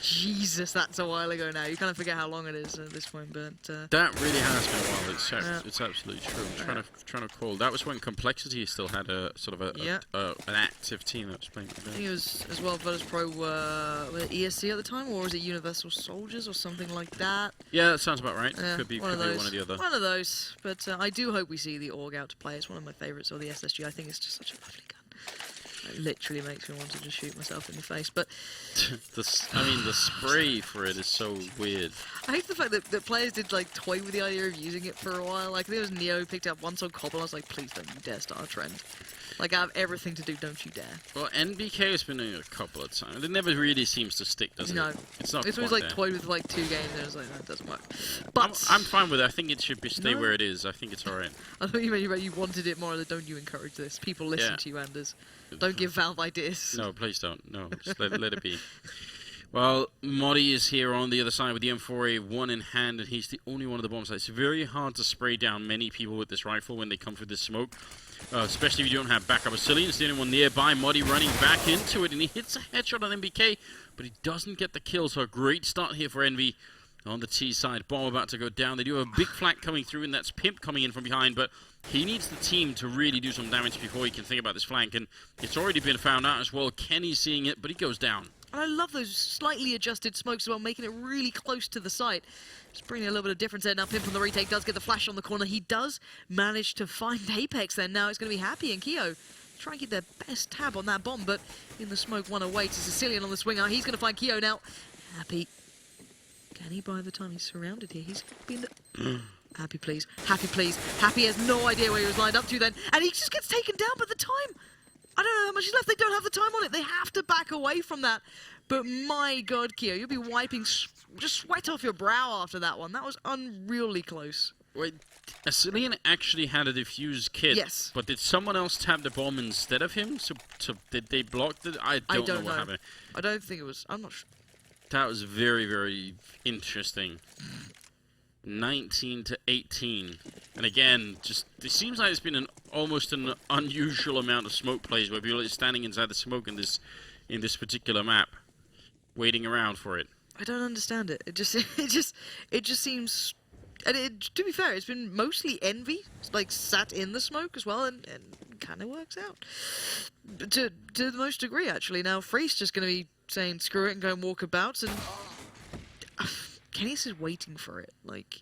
Jesus, that's a while ago now. You kind of forget how long it is at this point, but... that really has been a while. It's absolutely true. I'm trying to call. That was when Complexity still had a sort of an active team that was playing with them. I think it was as well. Virtus Pro were ESC at the time, or was it Universal Soldiers or something like that? Yeah, that sounds about right. Yeah, could be one or the other. One of those. But I do hope we see the Org out to play. It's one of my favourites, or the SSG. I think it's just such a lovely gun. It literally makes me want to just shoot myself in the face, but... the spray for it is so weird. I hate the fact that players did, like, toy with the idea of using it for a while. Like, there was Neo picked up once on Cobble, I was like, please don't you dare start a trend. Like, I have everything to do, don't you dare. Well, NBK has been doing it a couple of times. It never really seems to stick, does it? No. It's not It's always, like, toyed with, like, 2 games, and it was like, that doesn't work. But... I'm fine with it. I think it should stay where it is. I think it's alright. I thought you wanted it more, don't you encourage this. People listen to you, Anders. Don't give Valve ideas. No, please don't. No, just let it be. Well, Modi is here on the other side with the M4A, one in hand, and he's the only one of the bomb sites. It's very hard to spray down many people with this rifle when they come through this smoke, especially if you don't have backup. Asilian's the only one nearby. Modi running back into it, and he hits a headshot on MBK, but he doesn't get the kill, so a great start here for Envy on the T side. Bomb about to go down. They do have a big flank coming through, and that's Pimp coming in from behind, but he needs the team to really do some damage before he can think about this flank, and it's already been found out as well. Kenny's seeing it, but he goes down. And I love those slightly adjusted smokes as well, making it really close to the site. Just bringing a little bit of difference there. Now Pimp on the retake does get the flash on the corner. He does manage to find Apex then. Now it's going to be Happy and Keo try and get their best tab on that bomb, but in the smoke one away to Sicilian on the swinger. He's going to find Keo now. Happy. Can he, by the time he's surrounded here? He's been... Happy, please. Happy, please. Happy has no idea where he was lined up to then. And he just gets taken down by the time. I don't know how much is left. They don't have the time on it. They have to back away from that. But my God, Keo, you'll be wiping just sweat off your brow after that one. That was unreally close. Wait, Asilian actually had a defuse kit. Yes. But did someone else tab the bomb instead of him? So did they block it? I don't know what happened. I don't think it was. I'm not sure. That was very, very interesting. 19 to 18. And again, just it seems like it's been almost an unusual amount of smoke plays where people are standing inside the smoke in this particular map, waiting around for it. I don't understand it. It just seems. And to be fair, it's been mostly Envy, like sat in the smoke as well, and kind of works out to the most degree actually. Now Freeze just going to be saying screw it and go and walk about, and Kenny's is waiting for it. Like,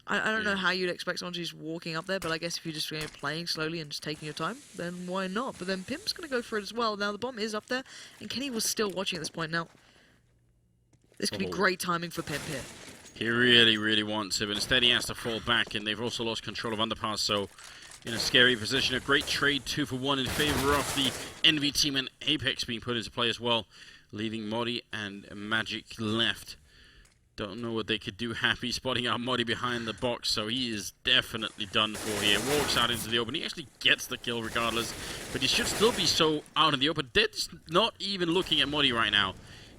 I don't know how you'd expect someone to just walking up there, but I guess if you're just playing slowly and just taking your time, then why not? But then Pimp's going to go for it as well. Now the bomb is up there, and Kenny was still watching at this point. Now, this could be great timing for Pimp here. He really, really wants it, but instead he has to fall back, and they've also lost control of Underpass, so in a scary position. A great trade, 2-for-1 in favor of the Envy team, and Apex being put into play as well, leaving Modi and Magic left. Don't know what they could do. Happy spotting out Modi behind the box, so he is definitely done for here. Walks out into the open. He actually gets the kill regardless, but he should still be so out in the open. They're just not even looking at Modi right now.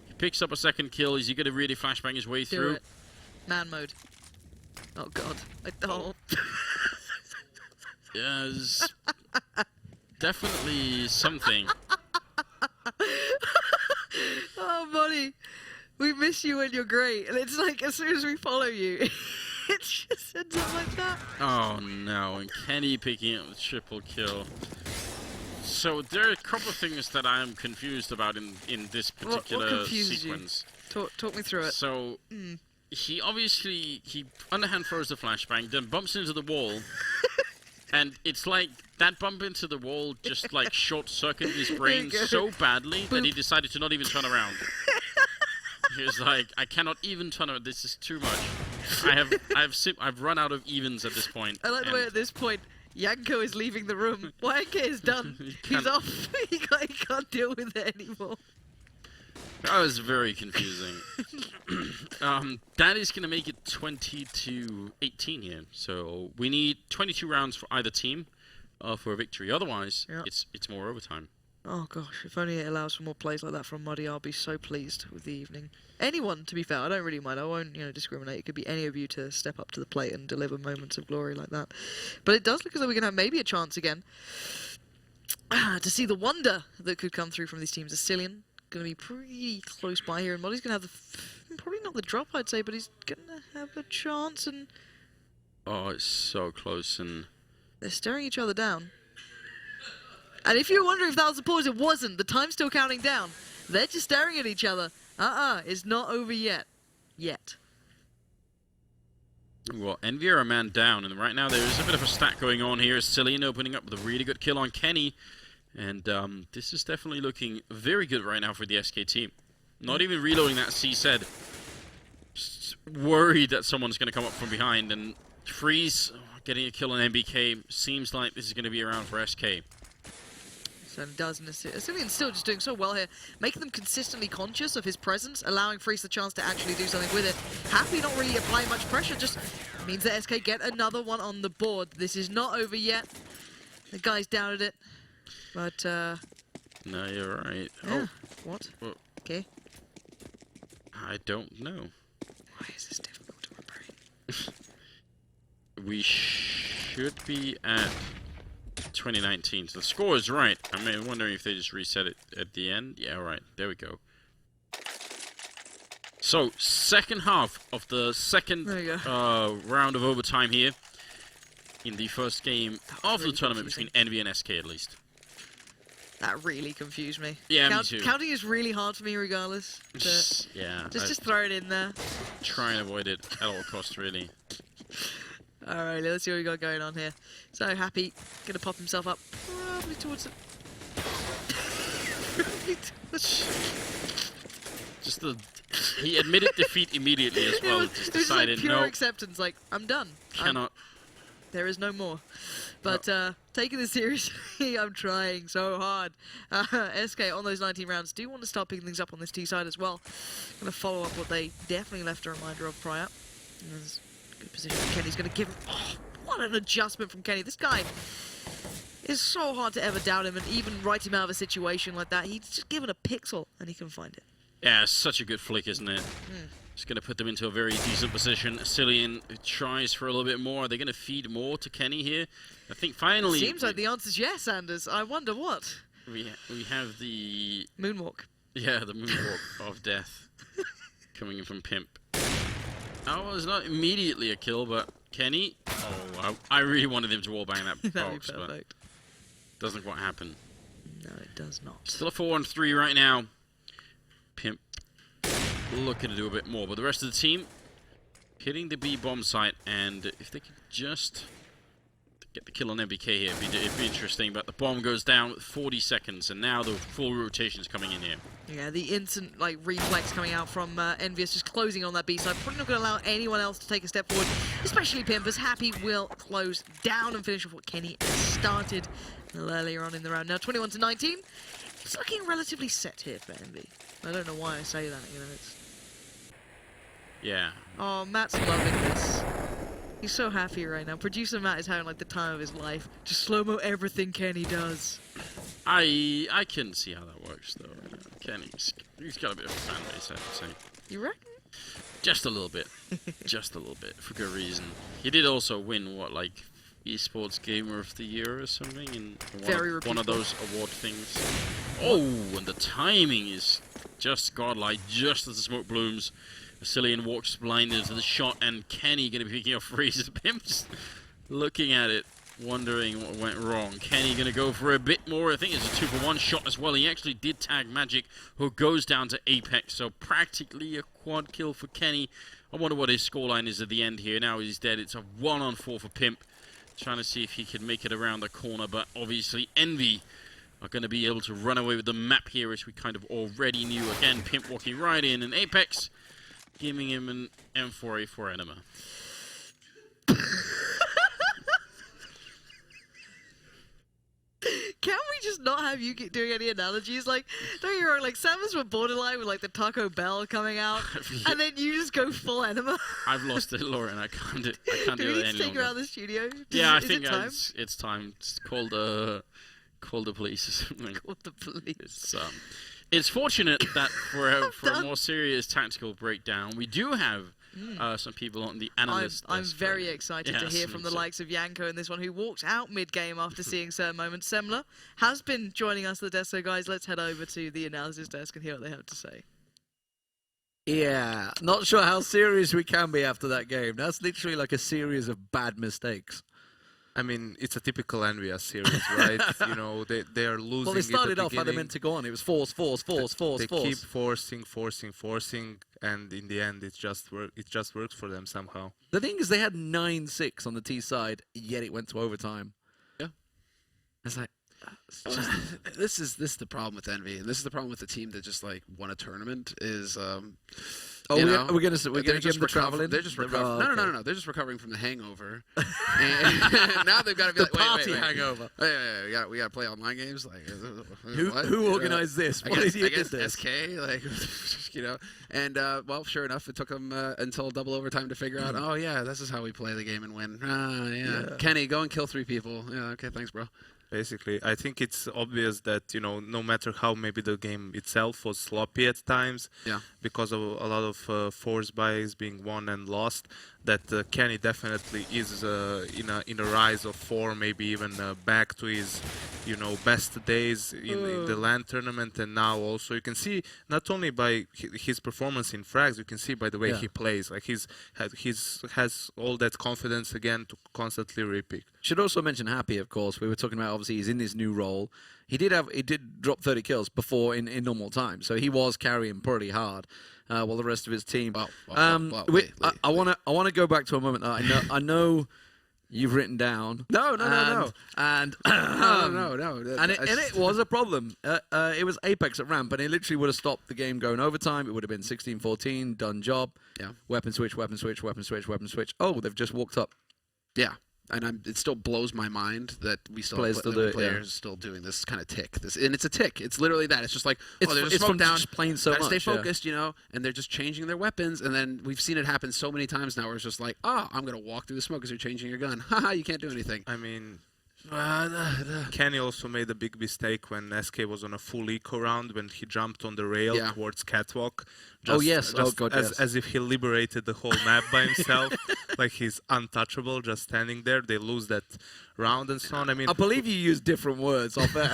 He picks up a second kill. Is he going to really flashbang his way through? Man mode. Oh god. I don't. Yes. Definitely something. Oh, buddy. We miss you when you're great. And it's like, as soon as we follow you, it just ends up like that. Oh, no. And Kenny picking up the triple kill. So there are a couple of things that I'm confused about in this particular what sequence. Talk me through it. So he obviously underhand throws the flashbang, then bumps into the wall, and it's like that bump into the wall just like short-circuited his brain so badly that he decided to not even turn around. He was like, I cannot even turn around. This is too much. I've run out of evens at this point. I like the way at this point Yanko is leaving the room. Yanko is done. He's off. he can't deal with it anymore. That was very confusing. That is going to make it 20-18 here. So we need 22 rounds for either team for a victory. Otherwise, it's more overtime. Oh gosh, if only it allows for more plays like that from Muddy, I'll be so pleased with the evening. Anyone, to be fair, I don't really mind. I won't, discriminate. It could be any of you to step up to the plate and deliver moments of glory like that. But it does look as though we can have maybe a chance again to see the wonder that could come through from these teams. Ascillion going to be pretty close by here, and Muddy's going to have probably not the drop, I'd say, but he's going to have a chance. And oh, it's so close, and they're staring each other down. And if you're wondering if that was the pause, it wasn't. The time's still counting down. They're just staring at each other. It's not over yet. Well, EnVyUs are a man down, and right now there is a bit of a stack going on here. Cillian opening up with a really good kill on Kenny. And this is definitely looking very good right now for the SK team. Not even reloading that C said. Just worried that someone's going to come up from behind. And Freeze getting a kill on MBK. Seems like this is going to be around for SK. So it does. Ascillian's still just doing so well here, making them consistently conscious of his presence, allowing Freeze the chance to actually do something with it. Happy not really applying much pressure, just means that SK get another one on the board. This is not over yet. The guys doubted it, but no, you're right. Yeah. What? Well, okay. I don't know. Why is this difficult to remember? We should be at 2019. So the score is right. I'm wondering if they just reset it at the end. Yeah, all right. There we go. So, second half of the second round of overtime here in the first game of the tournament between EnVy and SK at least. That really confused me. Yeah, me too. Counting is really hard for me regardless. Yeah. Just throw it in there. Try and avoid it at all costs, really. Alright, let's see what we got going on here. So Happy gonna pop himself up probably towards it. Just he admitted defeat immediately as well. Just decided, it was like pure no, acceptance. Like I'm done. Cannot. There is no more. But taking this seriously, I'm trying so hard. SK on those 19 rounds do want to start picking things up on this T side as well. Gonna follow up what they definitely left a reminder of prior. Good position. Kenny's going to give him... Oh, what an adjustment from Kenny. This guy is so hard to ever doubt him and even write him out of a situation like that. He's just given a pixel and he can find it. Yeah, such a good flick, isn't it? It's going to put them into a very decent position. Cillian tries for a little bit more. Are they going to feed more to Kenny here? I think finally... Seems like the answer's yes, Anders. I wonder what. We have the... Moonwalk. Yeah, the moonwalk of death coming in from Pimp. Oh, it's not immediately a kill, but Kenny... Oh, I really wanted him to wallbang that box, but doesn't quite happen. No, it does not. Still a 4-on-3 right now. Pimp looking to do a bit more, but the rest of the team hitting the B bomb site, and if they could just get the kill on MBK here, it'd be interesting, but the bomb goes down with 40 seconds, and now the full rotation's coming in here. Yeah, the instant reflex coming out from EnVyUs, just closing on that B side. Probably not going to allow anyone else to take a step forward, especially Pimp, as Happy will close down and finish off what Kenny started a little earlier on in the round. Now 21-19. It's looking relatively set here for EnVy. I don't know why I say that, it's... Yeah. Oh, Matt's loving this. He's so happy right now. Producer Matt is having the time of his life. Just slow-mo everything Kenny does. I can see how that works though. He's got a bit of a fan base, I have to say. You reckon? Just a little bit. Just a little bit, for good reason. He did also win, what, Esports Gamer of the Year or something in one of reputable. those award things. Oh, and the timing is just godlike. Just as the smoke blooms, Vasilian walks blind into the shot, and Kenny going to be picking up Freeze's Pimp, just looking at it, wondering what went wrong. Kenny going to go for a bit more. I think it's a 2-for-1 shot as well. He actually did tag Magic, who goes down to Apex, so practically a quad kill for Kenny. I wonder what his scoreline is at the end here. Now he's dead. It's a 1-on-4 for Pimp. Trying to see if he can make it around the corner, but obviously Envy are going to be able to run away with the map here, as we kind of already knew. Again, Pimp walking right in, and Apex giving him an M4A4 enema. Can we just not have you doing any analogies? Like, don't get me wrong, like, Samus were borderline with, like, the Taco Bell coming out, and then you just go full enema. I've lost it, Lauren. I can't do Do it we any need to longer. take you out of the studio? Yeah, I Is think it time? it's time. It's called the police or something. Call the police. It's fortunate that for a done. more serious tactical breakdown, we do have some people on the analyst I'm desk very right? excited to Yes, hear me from the too. likes of Yanko in this one, who walked out mid-game after seeing certain moments. Semler has been joining us at the desk, so guys, let's head over to the analysis desk and hear what they have to say. Yeah, not sure how serious we can be after that game. That's literally like a series of bad mistakes. I mean, it's a typical EnVyUs series, right? You know, they are losing. Well, they started at the off how they meant to go on. It was force. They keep forcing, and in the end, it just works for them somehow. The thing is, they had 9-6 on the T side, yet it went to overtime. Yeah. It's like, this is the problem with Envy, and this is the problem with the team that just like won a tournament. Is We're know, gonna give them the traveling. They're just recovering. Oh, No. They're just recovering from the hangover. And now they've got to be like, party wait. hangover. Wait, we got to play online games. Like, Who organized this? I What guess, idiot did this? SK, like, you know. And well, sure enough, it took them until double overtime to figure out. Oh yeah, this is how we play the game and win. Yeah. Kenny, go and kill 3 people. Yeah, okay, thanks, bro. Basically, I think it's obvious that, you know, no matter how maybe the game itself was sloppy at times, because of a lot of force buys being won and lost, that Kenny definitely is in a rise of form, maybe even back to his, you know, best days in the LAN tournament, and now also you can see not only by his performance in frags, you can see by the way he plays. Like he's has all that confidence again to constantly repick. Should also mention Happy, of course. We were talking about, obviously, he's in this new role. He did drop 30 kills before in normal time, so he was carrying pretty hard. While the rest of his team. I want to go back to a moment that I know you've written down. No. And No. And it was a problem. It was Apex at ramp, and it literally would have stopped the game going overtime. It would have been 16-14, done job. Yeah. Weapon switch. Oh, they've just walked up. Yeah. And it still blows my mind that we still Players have still do it, players still doing this kind of tick. And it's a tick. It's literally that. It's just like, It's there's a from smoke down. just playing so Gotta much. stay focused, you know. And they're just changing their weapons. And then we've seen it happen so many times now, where it's just like, I'm gonna walk through the smoke because you're changing your gun. Haha, you can't do anything. I mean, Kenny also made a big mistake when SK was on a full eco round, when he jumped on the rail towards Catwalk. As if he liberated the whole map by himself. Like he's untouchable, just standing there. They lose that round and so on. I mean, I believe you used different words off there.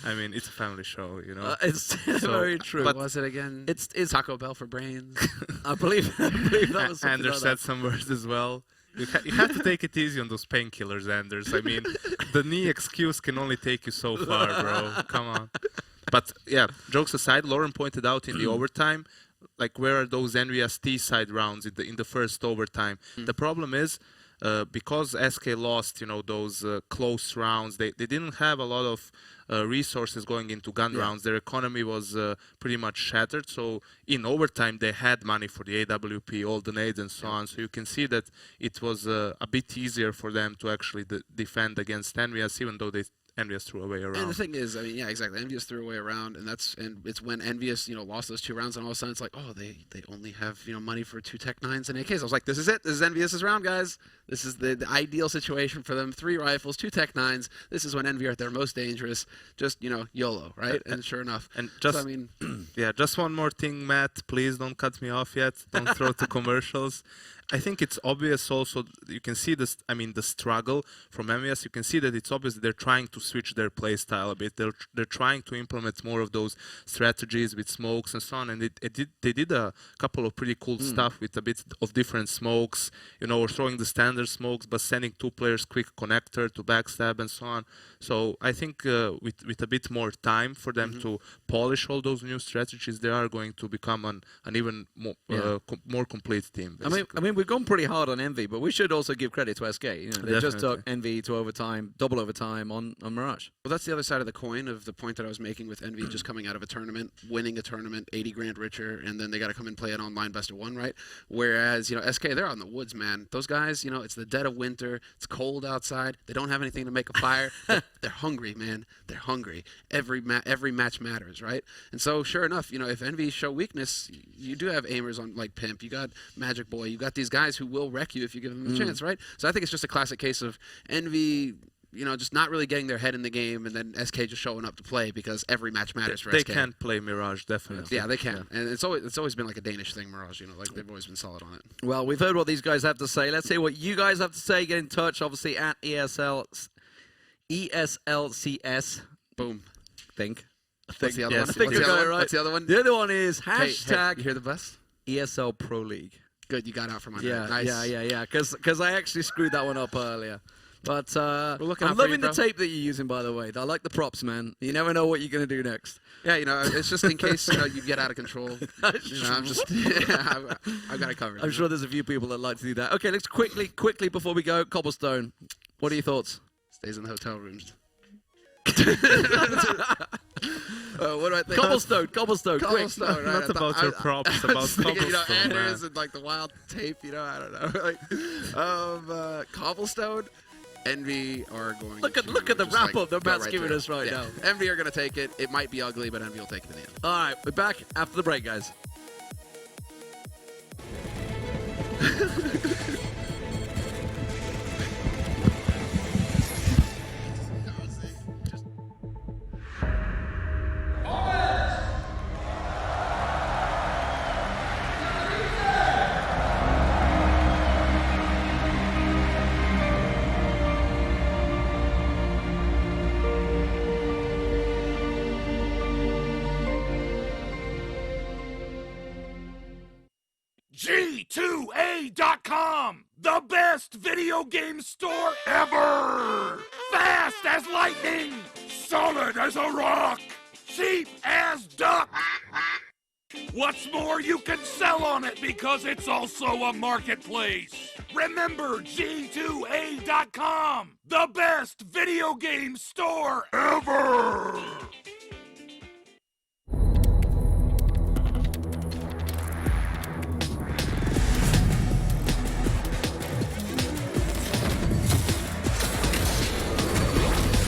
I mean, it's a family show, you know. It's very true. What was it again? It's Taco Bell for brains. I believe that was something Anders like said some words as well. You have to take it easy on those painkillers, Anders. I mean, the knee excuse can only take you so far, bro. Come on. But yeah, jokes aside, Lauren pointed out in the overtime, like, where are those EnVyUs T side rounds in the first overtime? The problem is, because SK lost, you know, those close rounds, they didn't have a lot of resources going into gun rounds. Their economy was pretty much shattered. So in overtime, they had money for the AWP, all the nades and so on. So you can see that it was a bit easier for them to actually defend against EnVyUs, even though EnVyUs threw away a round. And the thing is, I mean, yeah, exactly. EnVyUs threw away a round, and it's when EnVyUs, you know, lost those 2 rounds, and all of a sudden it's like, oh, they only have, you know, money for 2 Tech 9s and AKs. I was like, this is it. This is EnVyUs' round, guys. This is the ideal situation for them. 3 rifles, 2 Tech 9s. This is when EnVy are at their most dangerous. Just, you know, YOLO, right? And sure enough. And just, so, I mean, yeah, just one more thing, Matt. Please don't cut me off yet. Don't throw to commercials. I think it's obvious also, you can see this, I mean, the struggle from EnVyUs. You can see that it's obvious that they're trying to switch their play style a bit. They're trying to implement more of those strategies with smokes and so on. And they did a couple of pretty cool stuff with a bit of different smokes, you know, or throwing the standard smokes, but sending 2 players quick connector to backstab and so on. So I think with a bit more time for them to polish all those new strategies, they are going to become an even more, more complete team. I mean, we've gone pretty hard on Envy, but we should also give credit to SK. You know, they just took Envy to overtime, double overtime on Mirage. Well, that's the other side of the coin of the point that I was making with Envy just coming out of a tournament, winning a tournament, 80 grand richer, and then they got to come and play an online best of 1, right? Whereas, you know, SK, they're out in the woods, man. Those guys, you know, it's the dead of winter, it's cold outside, they don't have anything to make a fire. They're hungry, man. They're hungry. Every match matters, right? And so, sure enough, you know, if Envy show weakness, you do have aimers on like Pimp, you got Magic Boy, you got these guys who will wreck you if you give them a chance, right? So I think it's just a classic case of Envy, you know, just not really getting their head in the game, and then SK just showing up to play because every match matters for they SK. They can play Mirage, definitely. Yeah, they can. And it's always been like a Danish thing, Mirage, you know, like they've always been solid on it. Well, we've heard what these guys have to say. Let's hear what you guys have to say. Get in touch, obviously, at ESLCS. Boom. What's the other one? I think you got it right. What's the other one? The other one is hashtag Hey, you hear the best? ESL Pro League. Good, you got out from under Yeah, it. Nice. yeah. Because I actually screwed that one up earlier. But looking I'm out for you, loving the bro. tape that you're using, by the way. I like the props, man. You never know what you're going to do next. Yeah, you know, it's just in case, you know, you get out of control. You know, I'm just, I've got it covered. I'm sure there's a few people that like to do that. Okay, let's quickly before we go, Cobblestone. What are your thoughts? Stays in the hotel rooms. What do I think? Cobblestone, Cobblestone, right? Not about your props, I about was thinking, you know, Cobblestone, man. Anders and like the wild tape, you know, I don't know. Like, Cobblestone, Envy are going Look to at the just, wrap like, up that go Matt's right giving through. us right now. Envy are going to take it. It might be ugly, but Envy will take it in the end. All right, we're back after the break, guys. G2A.com, the best video game store ever! Fast as lightning, solid as a rock, cheap as duck. What's more, you can sell on it because it's also a marketplace. Remember G2A.com, the best video game store ever!